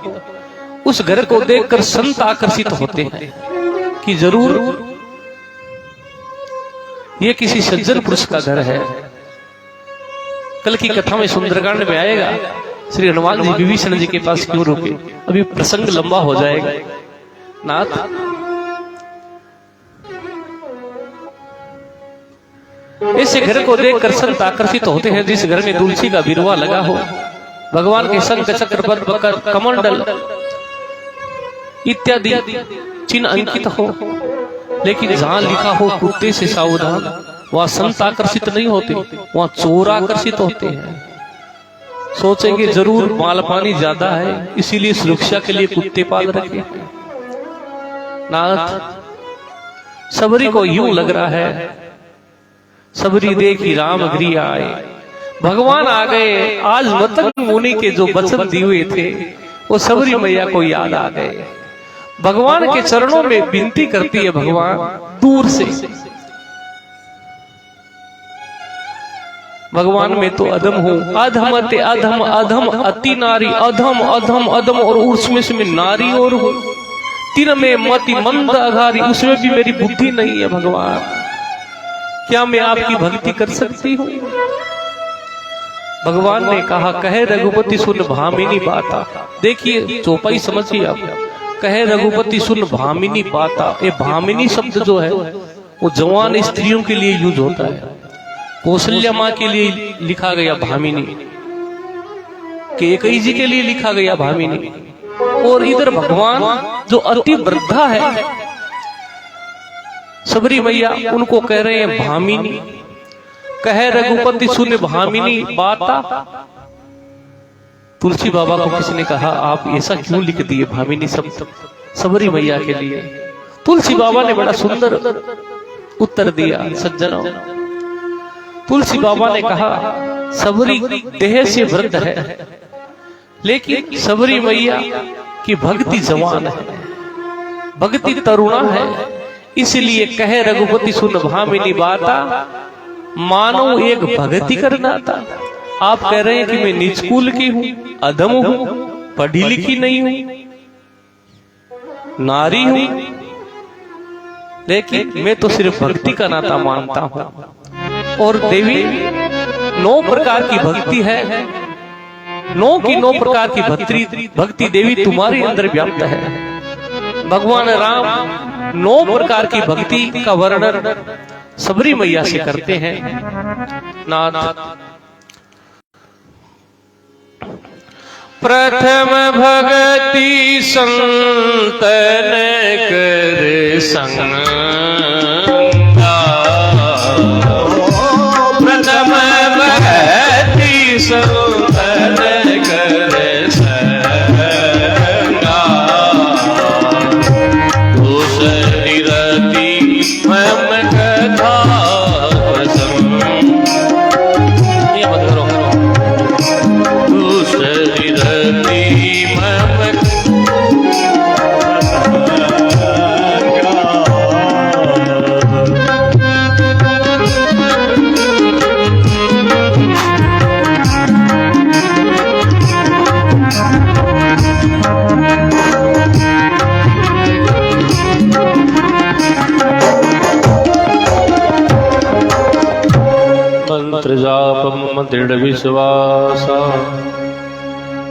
उस घर को देखकर संत आकर्षित होते हैं कि जरूर ये किसी सज्जन पुरुष का घर है। कल की कथा में सुंदरकांड में आएगा, श्री हनुमान जी विभीषण जी के पास क्यों रुके, अभी प्रसंग लंबा हो जाएगा। नाथ, ऐसे घर को देखकर संत आकर्षित होते हैं जिस घर में तुलसी का बिरवा लगा हो, भगवान के शंख चक्र पद्म कमंडल इत्यादि चिन्ह अंकित हो, लेकिन जहां लिखा हो कुत्ते से सावधान, वहां संत आकर्षित नहीं होते, वहां चोर आकर्षित होते हैं। सोचेंगे जरूर माल पानी ज्यादा है, इसीलिए सुरक्षा के लिए कुत्ते पाल रखे। नाथ, सबरी को यूं लग रहा है, सबरी देखी राम गृह आए, भगवान आ गए। आज मतंग मुनि के जो वचन दिए हुए थे वो सबरी मैया को याद आ गए। भगवान के चरणों में विनती करती है, भगवान दूर से भगवान मैं तो अधम हूँ, अधम अति अधम अधम अति नारी, अधम अधम अधम और उसमें से मैं नारी और हूँ। तीन में मति मंद अघारी, उसमें भी मेरी बुद्धि नहीं है भगवान, क्या मैं आपकी भक्ति कर सकती हूँ? भगवान ने कहा, कहे रघुपति सुन भामिनी बाता। देखिए चौपाई समझिए आप, कहे रघुपति सुन भामिनी बाता। ये भामिनी शब्द जो है वो जवान स्त्रियों के लिए यूज होता है। कौशल्या माँ के लिए लिखा गया भामिनी, कैकेयी जी के लिए लिखा गया भामिनी, और इधर भगवान जो अति वृद्धा है सबरी मैया, उनको कह रहे हैं भामिनी। कहे रघुपति सुन भामिनी बाता। तुलसी बाबा को किसने कहा आप ऐसा क्यों लिख दिए भामिनी शब्द सबरी मैया के लिए? तुलसी बाबा ने बड़ा सुंदर उत्तर दिया सज्जनों। तुलसी बाबा ने कहा, सबरी देह से वृद्ध है, लेकिन सबरी मैया की भक्ति जवान है, भक्ति तरुणा है, इसलिए कहे रघुपति सुन भामिनी बाता। मानो एक भक्ति करना था। आप कह रहे हैं कि मैं नीच कुल की हूं, अधम हूं, पढ़ी लिखी नहीं हूं, नारी हूं, लेकिन मैं तो सिर्फ भक्ति का नाता मानता हूं। और देवी 9 प्रकार की भक्ति है, 9 की 9 प्रकार की भक्ति देवी तुम्हारे अंदर व्याप्त है। भगवान राम 9 प्रकार की भक्ति का वर्णन सबरी मैया से करते हैं। नाथ प्रथम भक्ति संतन कर संगा, प्रथम भक्ति संतन कर संगा, दूसरी रति मम कथा प्रसंग। ये मत करो, दूसरी रति मम मंत्र जाप दृढ़ विश्वास।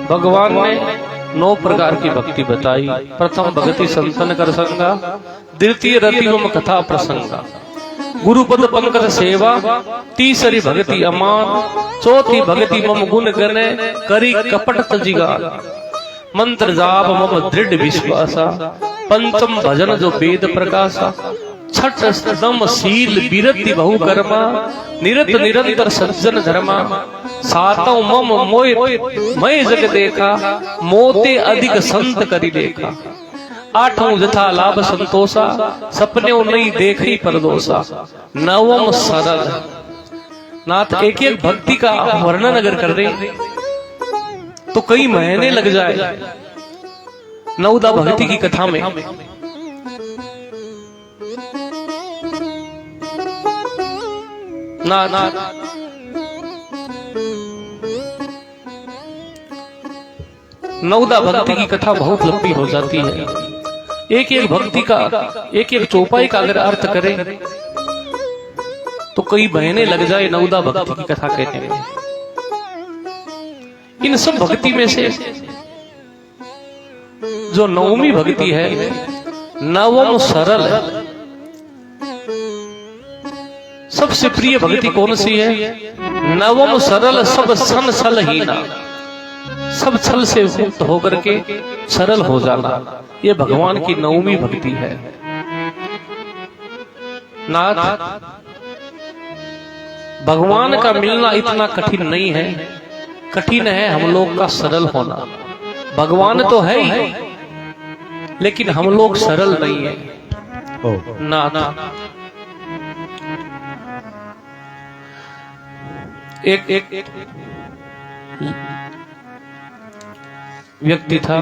भगवान ने 9 प्रकार की भक्ति बताई। प्रथम भक्ति संतन कर संगा, द्वितीय रति मम कथा प्रसंगा, गुरुपद पंकज सेवा, तीसरी भक्ति अमान, चौथी भक्ति मम गुण गने करी कपट तजिगान, मंत्र जाप मम दृढ़ विश्वासा, पंचम भजन जो वेद प्रकाशा, छठ दम शील विरति बहु कर्मा, निरत निरंतर सज्जन धर्मा, सातों मम मोय मैं जग देखा, मोते अधिक संत करी देखा, आठों जथा लाभ संतोषा, सपने नहीं देखी परदोषा, नवम सरल। नाथ एक एक भक्ति का वर्णन अगर कर रहे तो कई महीने लग जाए नवदा भक्ति की कथा में। ना नवदा भक्ति की कथा बहुत लंबी हो जाती है। एक एक भक्ति का एक एक चौपाई का अगर अर्थ करें तो कई महीने लग जाए नवदा भक्ति की कथा कहने में। इन सब भक्ति में से जो नवमी भक्ति है, नवम सरल है। सबसे प्रिय भक्ति कौन सी है? नवम सरल सब सन सल ही ना, सब छल से मुक्त होकर के सरल हो जाना, ये भगवान की नवमी भक्ति है। नाथ भगवान का मिलना इतना कठिन नहीं है, कठिन है हम लोग का सरल होना। भगवान तो है ही, लेकिन हम लोग सरल नहीं है। नाथ एक व्यक्ति था,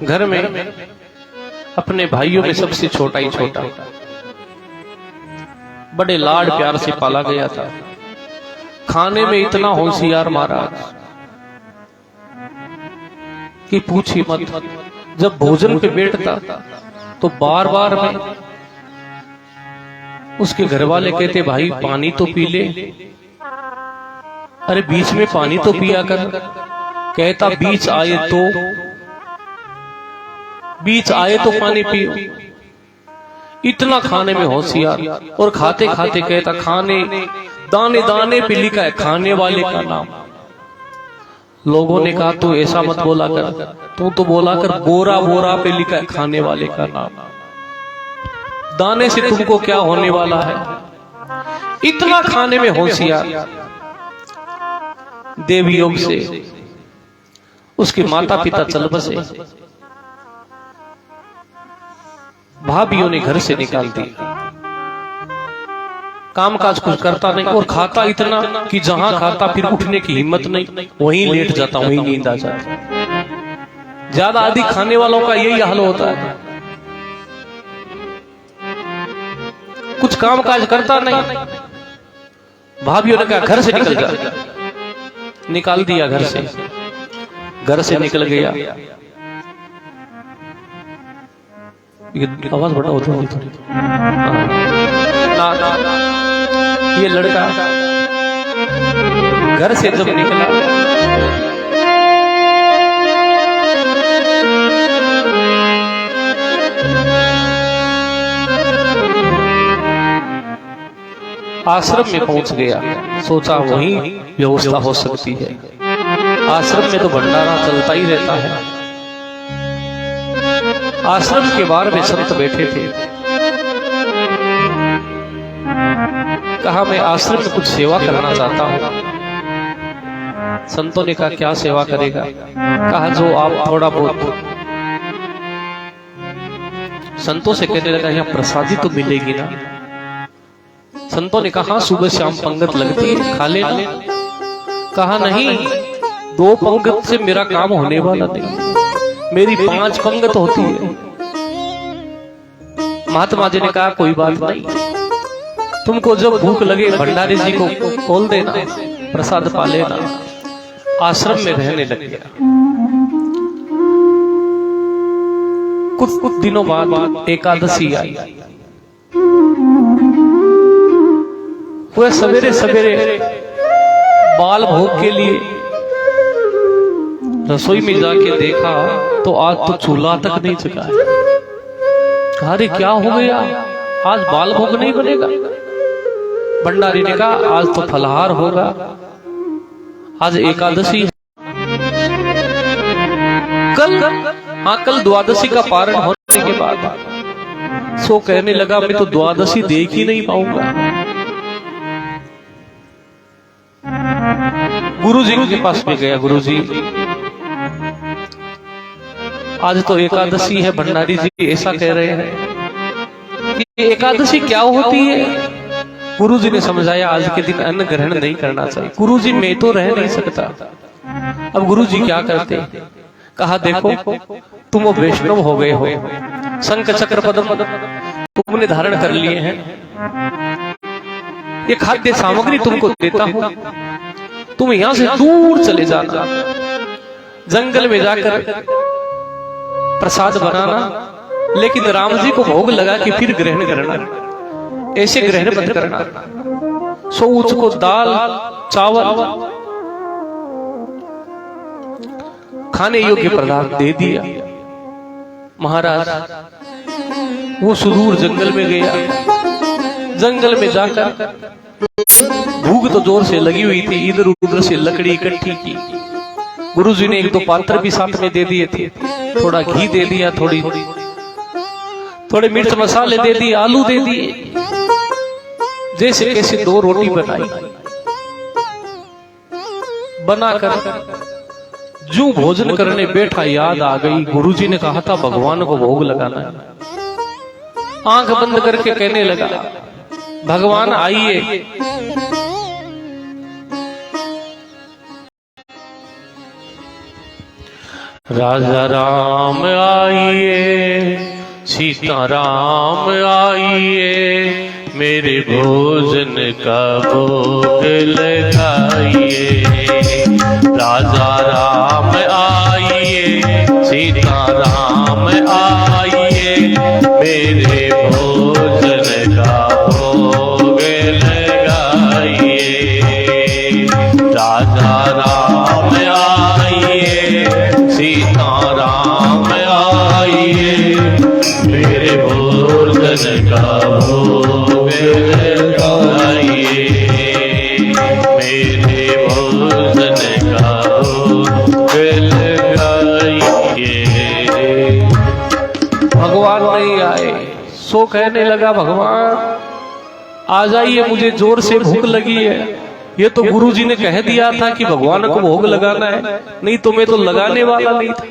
घर में अपने भाइयों में सबसे छोटा ही छोटा, बड़े लाड प्यार से पाला गया था। खाने में इतना होशियार महाराज कि पूछी मत। जब भोजन पे बैठता तो बार बार में उसके घर वाले कहते भाई पानी तो पी ले, अरे बीच में पानी तो पिया कर। कहता बीच आए तो पानी पियो। इतना खाने में होशियार, और खाते खाते कहता खाने दाने दाने पे लिखा है खाने वाले का नाम। लोगों ने कहा तू ऐसा मत बोला कर, तू तो बोला कर बोरा बोरा पे लिखा है खाने वाले का नाम। दाने से तुमको क्या होने वाला है। इतना खाने में होशियार। देवी योग से उसके माता पिता चल बसे। भाभियों ने घर से निकाल दी। कामकाज कुछ करता नहीं और खाता इतना कि जहां खाता फिर उठने की हिम्मत नहीं, वहीं लेट जाता, वहीं नींद आ जाता। ज्यादा आदि खाने वालों का यही हाल होता है। कुछ कामकाज करता नहीं। भाभियों ने कहा घर से निकल जा। निकाल दिया घर से। घर से निकल गया। आवाज बड़ा होता है थोड़ी। ये लड़का घर से जब निकला आश्रम में पहुंच गया। सोचा वहीं व्यवस्था हो सकती है। आश्रम में तो भंडारा चलता ही रहता है। आश्रम के बाहर में संत बैठे थे। कहा मैं आश्रम में कुछ सेवा करना चाहता हूं। संतों ने कहा क्या सेवा करेगा। कहा जो आप थोड़ा बहुत। संतों से कहने लगा यहाँ प्रसादी तो मिलेगी ना। संतों ने कहा सुबह शाम पंगत लगती है, खा लेना। कहा नहीं, 2 पंगत से मेरा काम होने वाला नहीं, मेरी 5 पंगत होती है। महात्मा जी ने कहा कोई बात नहीं, तुमको जब भूख लगे भंडारी जी को खोल देना, प्रसाद पा लेना। आश्रम में रहने लग गया। कुछ दिनों बाद एकादशी आई। वह सवेरे सवेरे बाल भोग के लिए रसोई में जाके देखा तो आज तो चूल्हा तक नहीं चुका है। कहा अरे क्या हो गया, आज बाल भोग नहीं बनेगा। भंडारी ने कहा आज तो फलहार होगा, आज एकादशी है। कल द्वादशी का पारण होने के बाद सो कहने लगा मैं तो द्वादशी देख ही नहीं पाऊंगा। गुरुजी के पास में गया। गुरुजी आज तो एकादशी है, भंडारी जी ऐसा कह रहे हैं। ये एकादशी क्या होती है। गुरुजी ने समझाया आज के दिन अन्न ग्रहण नहीं करना चाहिए। गुरुजी मैं तो रह नहीं सकता। अब गुरुजी क्या करते। कहा देखो तुम वैष्णव हो गए हो, शंख चक्र पद्म तुमने धारण कर लिए हैं, ये खाद्य सामग्री तुमको देता हूं, तुम यहां से दूर चले जाना, जंगल में जाकर प्रसाद बनाना, लेकिन राम जी को भोग लगा कि फिर ग्रहण करना, ऐसे ग्रहण मत करना। सो उसको दाल चावल खाने योग्य पदार्थ दे दिया। महाराज वो सुदूर जंगल में गया। जंगल में जाकर भूख तो जोर से लगी हुई थी, इधर उधर से लकड़ी इकट्ठी की। गुरुजी ने 1-2 पात्र भी साथ में दे दिए थे, थोड़ा घी दे दिया, थोड़े मिर्च मसाले दे दिए, आलू दे दिए, जैसे कैसे 2 रोटी बनाई। बनाकर जो भोजन करने बैठा याद आ गई, गुरुजी ने कहा था भगवान को भोग लगाना है। आंख बंद करके कहने लगा भगवान आइए। राजा राम आइए, सीताराम आइए, मेरे भोजन का भोग लगाइए। राजा राम आइए, सीताराम आइए, मेरे भोजन का भोग लगाइए। राजा राम आइए, सीताराम आइए, मेरे भोजन का भोग लगाइए। मेरे भोजन का भोग लगाइए। भगवान नहीं आए, सो कहने लगा भगवान आ जाइए, मुझे जोर से भूख लगी है। ये तो गुरुजी ने कह दिया था कि भगवान को भोग लगाना है, नहीं तो मैं तो लगाने वाला नहीं था।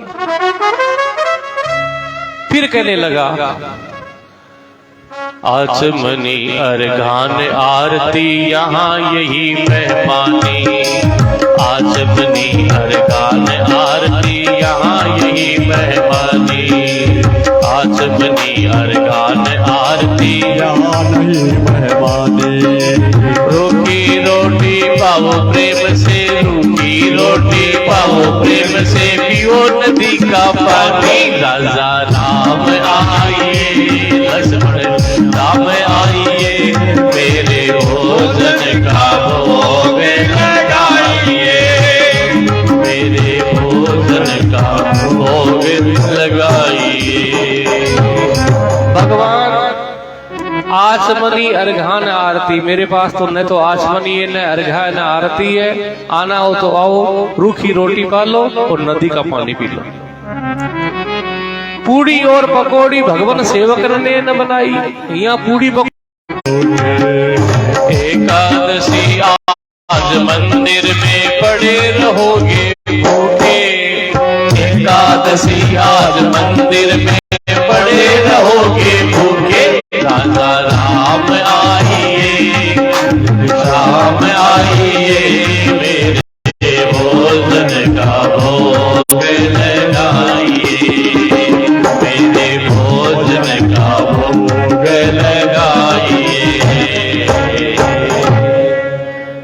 फिर कहने लगा आचमनी अर्घान आरती यहाँ यही मेहमानी। आचमनी अर्घान आरती यहाँ यही मेहमानी। आचमनी अर्घान आरती यहाँ नहीं मेहमानी। रूखी रोटी पाओ प्रेम से, रूखी रोटी पाओ प्रेम से, पियो नदी का पानी। राजा राम आइए, लक्ष्मण राम आइए, मेरे भोजन का भोग लगाइए। मेरे भोजन का भोग लगाइए। भगवान आचमनी अर्घान आरती, मेरे पास तो न तो आचमनी है, न अर्घा न आरती है। आना हो तो आओ, रूखी रोटी पा लो और नदी का पानी पी लो। पूड़ी और पकौड़ी भगवान सेवक ने न बनाई, यहाँ पूड़ी एकादशी आज मंदिर में पड़े रहोगे भूखे। एकादशी आज मंदिर में पड़े रहोगे भूखे। राजा राम आइए, राम आइए, मेरे भोजन का भोग लगाइए। मेरे भोजन का भोग लगाइए।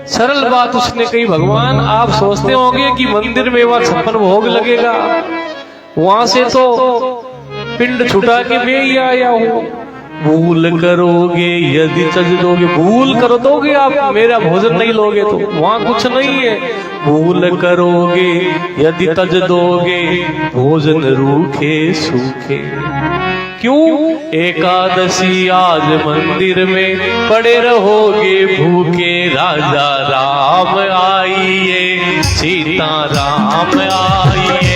सरल बात उसने कही। भगवान आप सोचते होंगे कि मंदिर में वह 56 भोग लगेगा, वहां से तो पिंड छुटा के मैं ही आया हूं। भूल करोगे यदि तज दोगे, भूल कर दोगे आप, मेरा भोजन नहीं लोगे तो वहां कुछ नहीं है। भूल करोगे यदि तज दोगे, भोजन रूखे सूखे। क्यों? एकादशी आज मंदिर में पड़े रहोगे भूखे। राजा राम आइए, सीता राम आइए,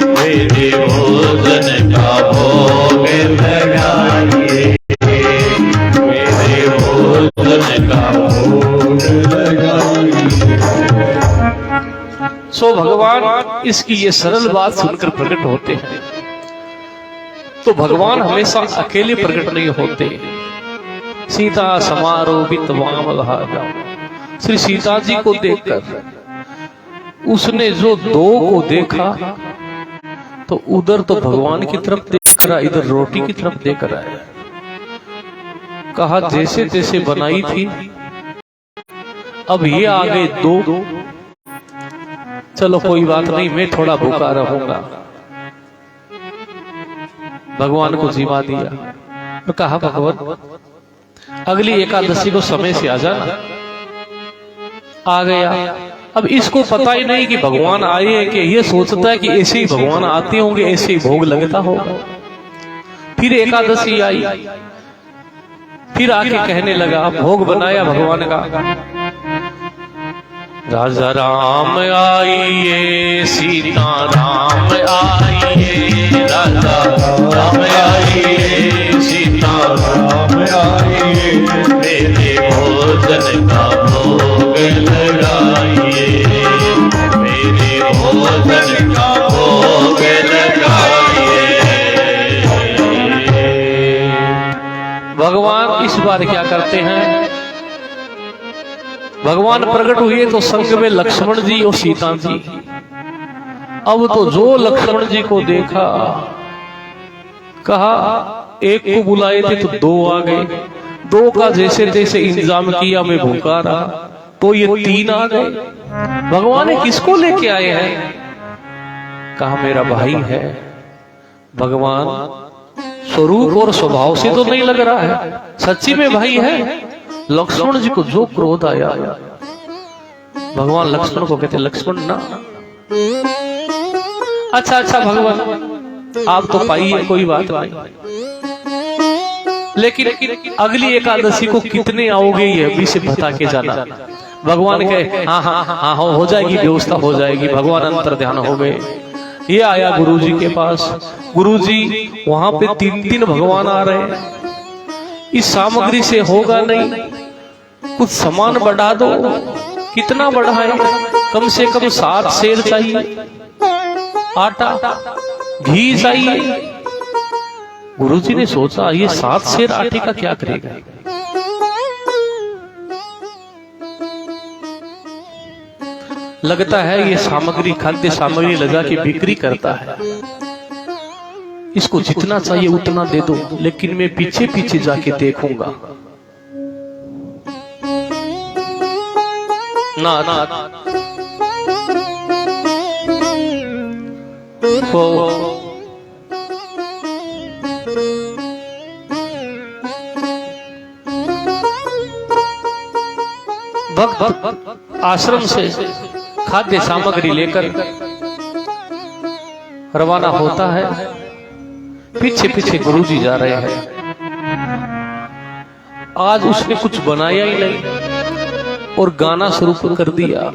मेरे भोजन का भोग लगाइए। मेरे भोजन का भोग लगाइए। सो भगवान इसकी ये सरल बात सुनकर प्रकट होते हैं। तो भगवान हमेशा अकेले प्रकट नहीं होते। सीता समारोहित वाम भागा, श्री सीता जी को देखकर उसने जो दो को देखा तो उधर तो भगवान की तरफ देखकर आया, इधर रोटी की तरफ देखकर आया। कहा जैसे तैसे बनाई थी, अब ये आ गए दो, चलो कोई बात नहीं, मैं थोड़ा भूखा रहूंगा। भगवान को जीवा दिया तो कहा भगवान अगली एकादशी को समय से आ जाना। आ गया। अब इसको पता ही नहीं कि भगवान आए हैं, कि ये सोचता है कि ऐसे ही भगवान आते होंगे, ऐसे ही भोग लगता होगा। फिर एकादशी आई, फिर आके कहने लगा, भोग बनाया भगवान का। राजा राम आइए, सीता राम आइए, राजा राम आइए, सीता राम आइए, मेरे भोजन का भोग लगाइए। मेरे भोजन का भोग लगाइए। भगवान इस बार क्या करते हैं? भगवान प्रकट हुए तो संग में लक्ष्मण जी और सीता जी। अब तो जो लक्ष्मण जी को देखा, कहा एक को बुलाए थे तो दो आ गए, दो का जैसे तैसे इंतजाम किया, मैं भूखा रहा तो ये तीन आ गए। भगवान ने किसको लेके आए हैं? कहा मेरा भाई है। भगवान स्वरूप और स्वभाव से तो नहीं लग रहा है, सच्ची में भाई है। लक्ष्मण जी को जो क्रोध आया, भगवान लक्ष्मण को कहते लक्ष्मण ना, अच्छा भगवान आप तो पाइए, कोई बात नहीं, लेकिन अगली एकादशी को कितने आओगे ये अभी से बता के जाना। भगवान कहे हाँ हो जाएगी, व्यवस्था हो जाएगी। भगवान अंतर ध्यान हो गए। ये आया गुरुजी के पास। गुरुजी वहां पे तीन भगवान आ रहे हैं, इस सामग्री से होगा नहीं, कुछ सामान बढ़ा दो। कितना बढ़ाए? कम से कम 7 सेर चाहिए, आटा घी चाहिए। गुरुजी ने सोचा ये 7 सेर आटे का क्या करेगा? लगता है ये सामग्री, खाद्य सामग्री लगा के बिक्री करता है, इसको जितना चाहिए उतना दे दो, लेकिन मैं पीछे पीछे जाके देखूंगा। ना तो भक्त आश्रम से खाद्य सामग्री लेकर रवाना होता है। पीछे पीछे गुरुजी जा रहे हैं। आज उसने कुछ बनाया ही नहीं और गाना शुरू कर दिया।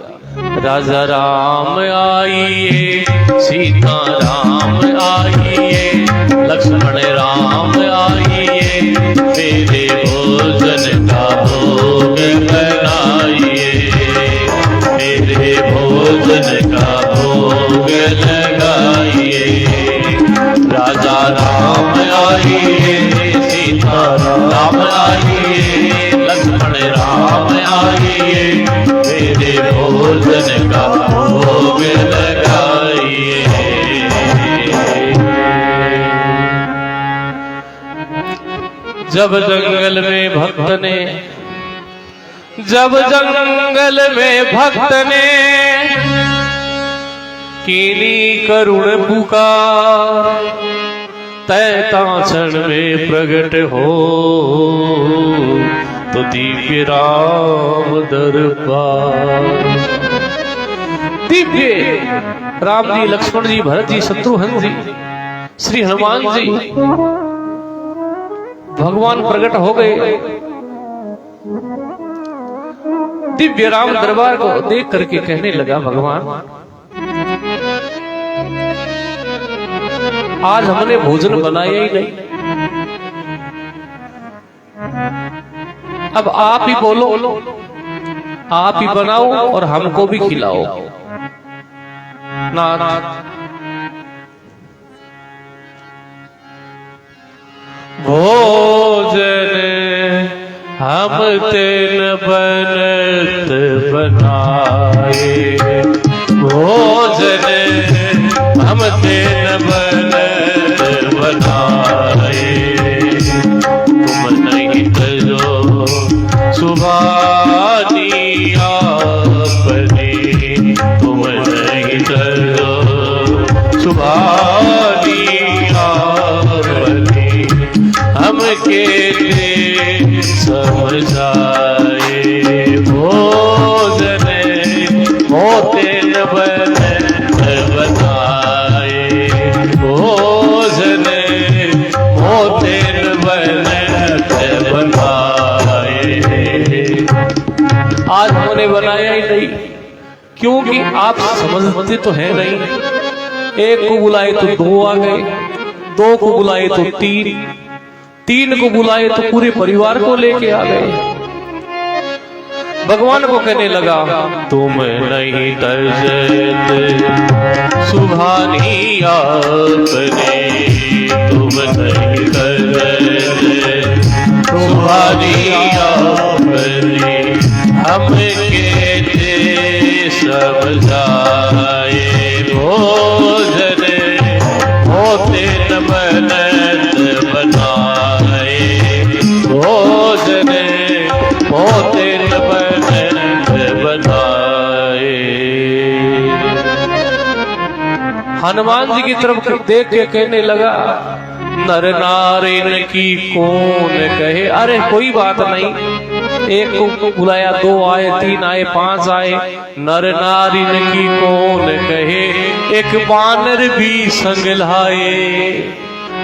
राजा राम आइए, सीता राम आइए, लक्ष्मण राम आइए, मेरे भोजन का भोग बनाइए, मेरे भोजन का भोग लगाइए। राजा राम आइए, सीता राम आइए, लक्ष्मण राम आइए, मेरे भोजन का भोग लगाइए। जब जंगल में भक्त ने, जब जंगल में भक्त ने कीनी करुण पुकार, तैता क्षण में प्रगट हो तो दिव्य राम दरबार। दिव्य राम जी, लक्ष्मण जी, भरत जी, शत्रुघ्न जी, श्री हनुमान जी, भगवान प्रकट हो गए। दिव्य राम दरबार को देख करके कहने लगा, भगवान आज हमने भोजन बनाया ही नहीं, अब आप ही बोलो, आप ही बनाओ और हमको भी खिलाओ। ना भोजन हम तेन बनत बनाए, भोजन हम तेन बनत बनाए, तुम नहीं करो सुभानी आपने, तुम नहीं करो सुभानी आपने, हमके दे समझाए। भोजन होते न बनाए, भोजन होते न बनाए। आज हमने बनाया ही नहीं, क्योंकि आप समझते तो है नहीं। एक को बुलाए तो 2 आ गए, 2 को बुलाए तो 3, 3 को बुलाए तो पूरे परिवार को लेके आ गए। भगवान को कहने लगा, तुम नहीं तजत सुभानी आपने, तुम नहीं तजत सुभानी आपने, हमके दे समझाए। भोजन होते न बनत बना हनुमान जी की तरफ देख के कहने लगा, नर नारायण की कौन कहे। अरे कोई बात नहीं, एक को बुलाया, 2 आए, 3 आए, 5 आए, नर नारायण की कौन कहे, एक बानर भी संग लाए।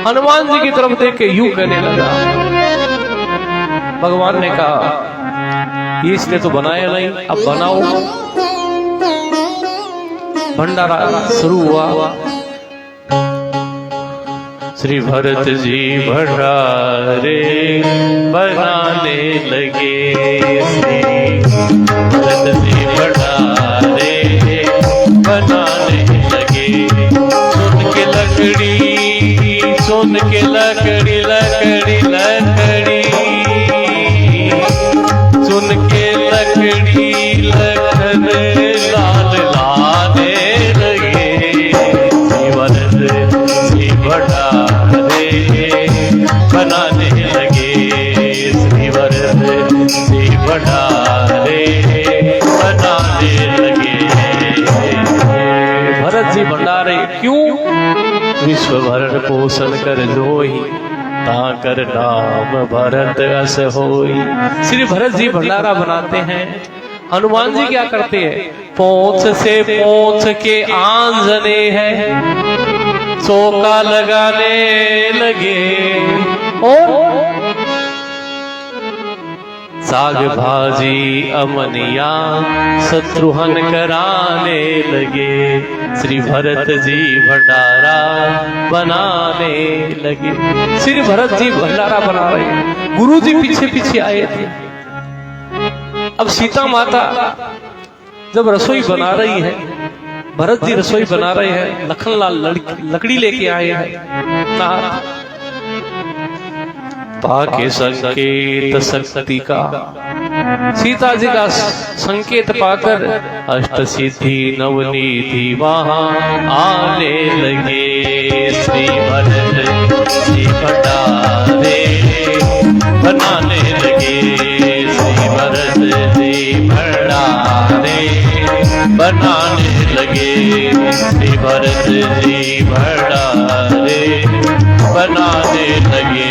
हनुमान जी की तरफ देख के यूं कहने लगा। भगवान ने कहा, इसने तो बनाया नहीं, अब बनाओ। भंडारा शुरू हुआ। श्री भरत जी भंडारे बनाने लगे, श्री भरत जी भंडारे बनाने लगे। सुन के लकड़ी, सुन के लकड़ी, लकड़ी लकड़ी, सुन के लकड़ी लखन लाल लाने लगे। श्री भरत जी भंडारे बनाने लगे, श्री भरत जी भंडारे बनाने लगे। भरत जी भंडारे क्यों? विश्व भरण पोषण कर जोही, ताकर नाम भरत अस होई। श्री भरत जी भंडारा बनाते हैं। हनुमान जी क्या करते हैं? पोंछ से पोंछ के आंजने हैं, चौका लगाने लगे और साग भाजी अमनिया शत्रुघ्न कराने लगे। श्री भरत जी भंडारा बनाने लगे। श्री भरत जी भंडारा बना रहे हैं, गुरु जी पीछे पीछे आए थे। अब सीता माता जब रसोई बना रही है, भरत जी रसोई बना रहे हैं, लखनलाल लकड़ी लेके आए हैं। पाके संकेत शक्ति का, सीता जी का संकेत पाकर अष्ट सिद्धि नवनीति वहां आने लगे। श्री भरत जी भंडारे बनाने लगे, श्री भरत जी भंडारे बनाने लगे, श्री भरत जी भंडारे बनाने लगे।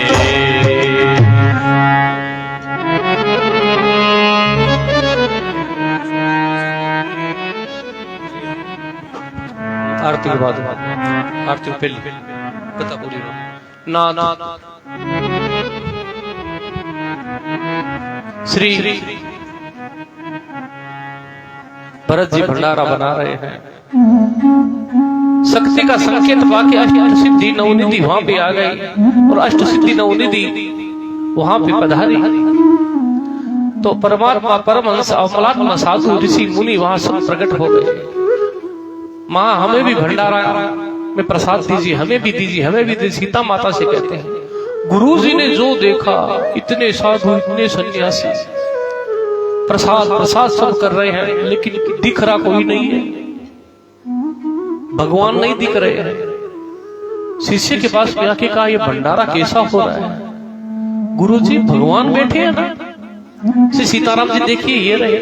आरती के बाद, आरती पहले कथा पूरी ना ना श्री भरत जी भंडारा बना रहे हैं। शक्ति का संकेत पाके अष्ट सिद्धि नवनिधि वहां पे आ गई और अष्ट सिद्धि नवनिधि वहां पे पधारी। तो परमात्मा परमहंस अमलात्मा साधु ऋषि मुनि वहां सब प्रकट हो गए। माँ हमें भी भंडारा में प्रसाद दीजिए, हमें भी दीजिए, हमें भी दीजिए। सीता माता से कहते हैं, गुरुजी ने जो देखा, इतने साधु, इतने सन्यासी प्रसाद प्रसाद सब कर रहे हैं, लेकिन दिख रहा कोई नहीं है, भगवान नहीं दिख रहे हैं। शिष्य के पास में आके कहा, ये भंडारा कैसा हो रहा है? गुरुजी भगवान बैठे हैं ना। श्री सीताराम जी देखिए ये रहे।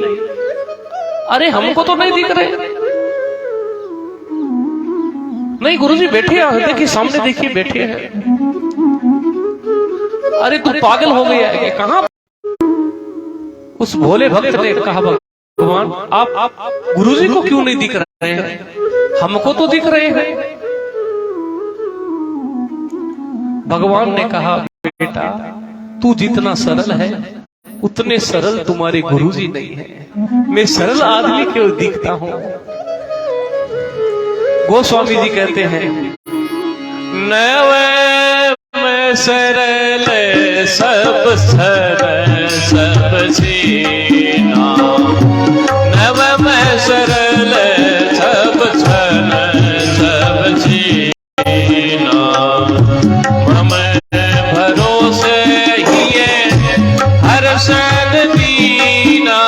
अरे हमको तो नहीं दिख रहे। नहीं गुरुजी बैठे हैं, देखिए सामने देखिए बैठे हैं। अरे तू पागल हो गया है? कहां? उस भोले भक्त ने कहा, भगवान आप गुरुजी को क्यों नहीं दिख रहे हैं? हमको तो दिख रहे हैं। भगवान ने कहा, बेटा तू जितना सरल है उतने सरल तुम्हारे गुरुजी नहीं है। मैं सरल आदमी क्यों दिखता हूं? गोस्वामी जी कहते हैं, नवे में सरल सब सरल सब सीना, नवे में सरल सब सरल सब सीना, हमें भरोसे ही हर सन दीना,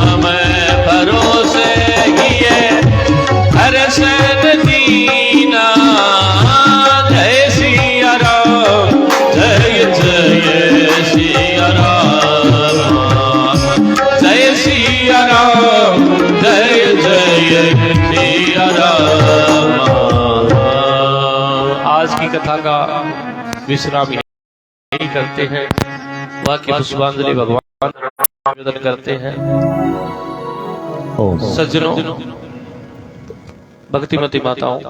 हमें भरोसे ही हर सन दीना। जय सिया राम, जय जय सिया राम, जय सिया राम, जय जय सिया राम। कथा का विश्राम यही करते हैं। बाकी पुष्पांजलि भगवान निवेदन करते हैं। सज्जनों, भक्तिमती माताओं,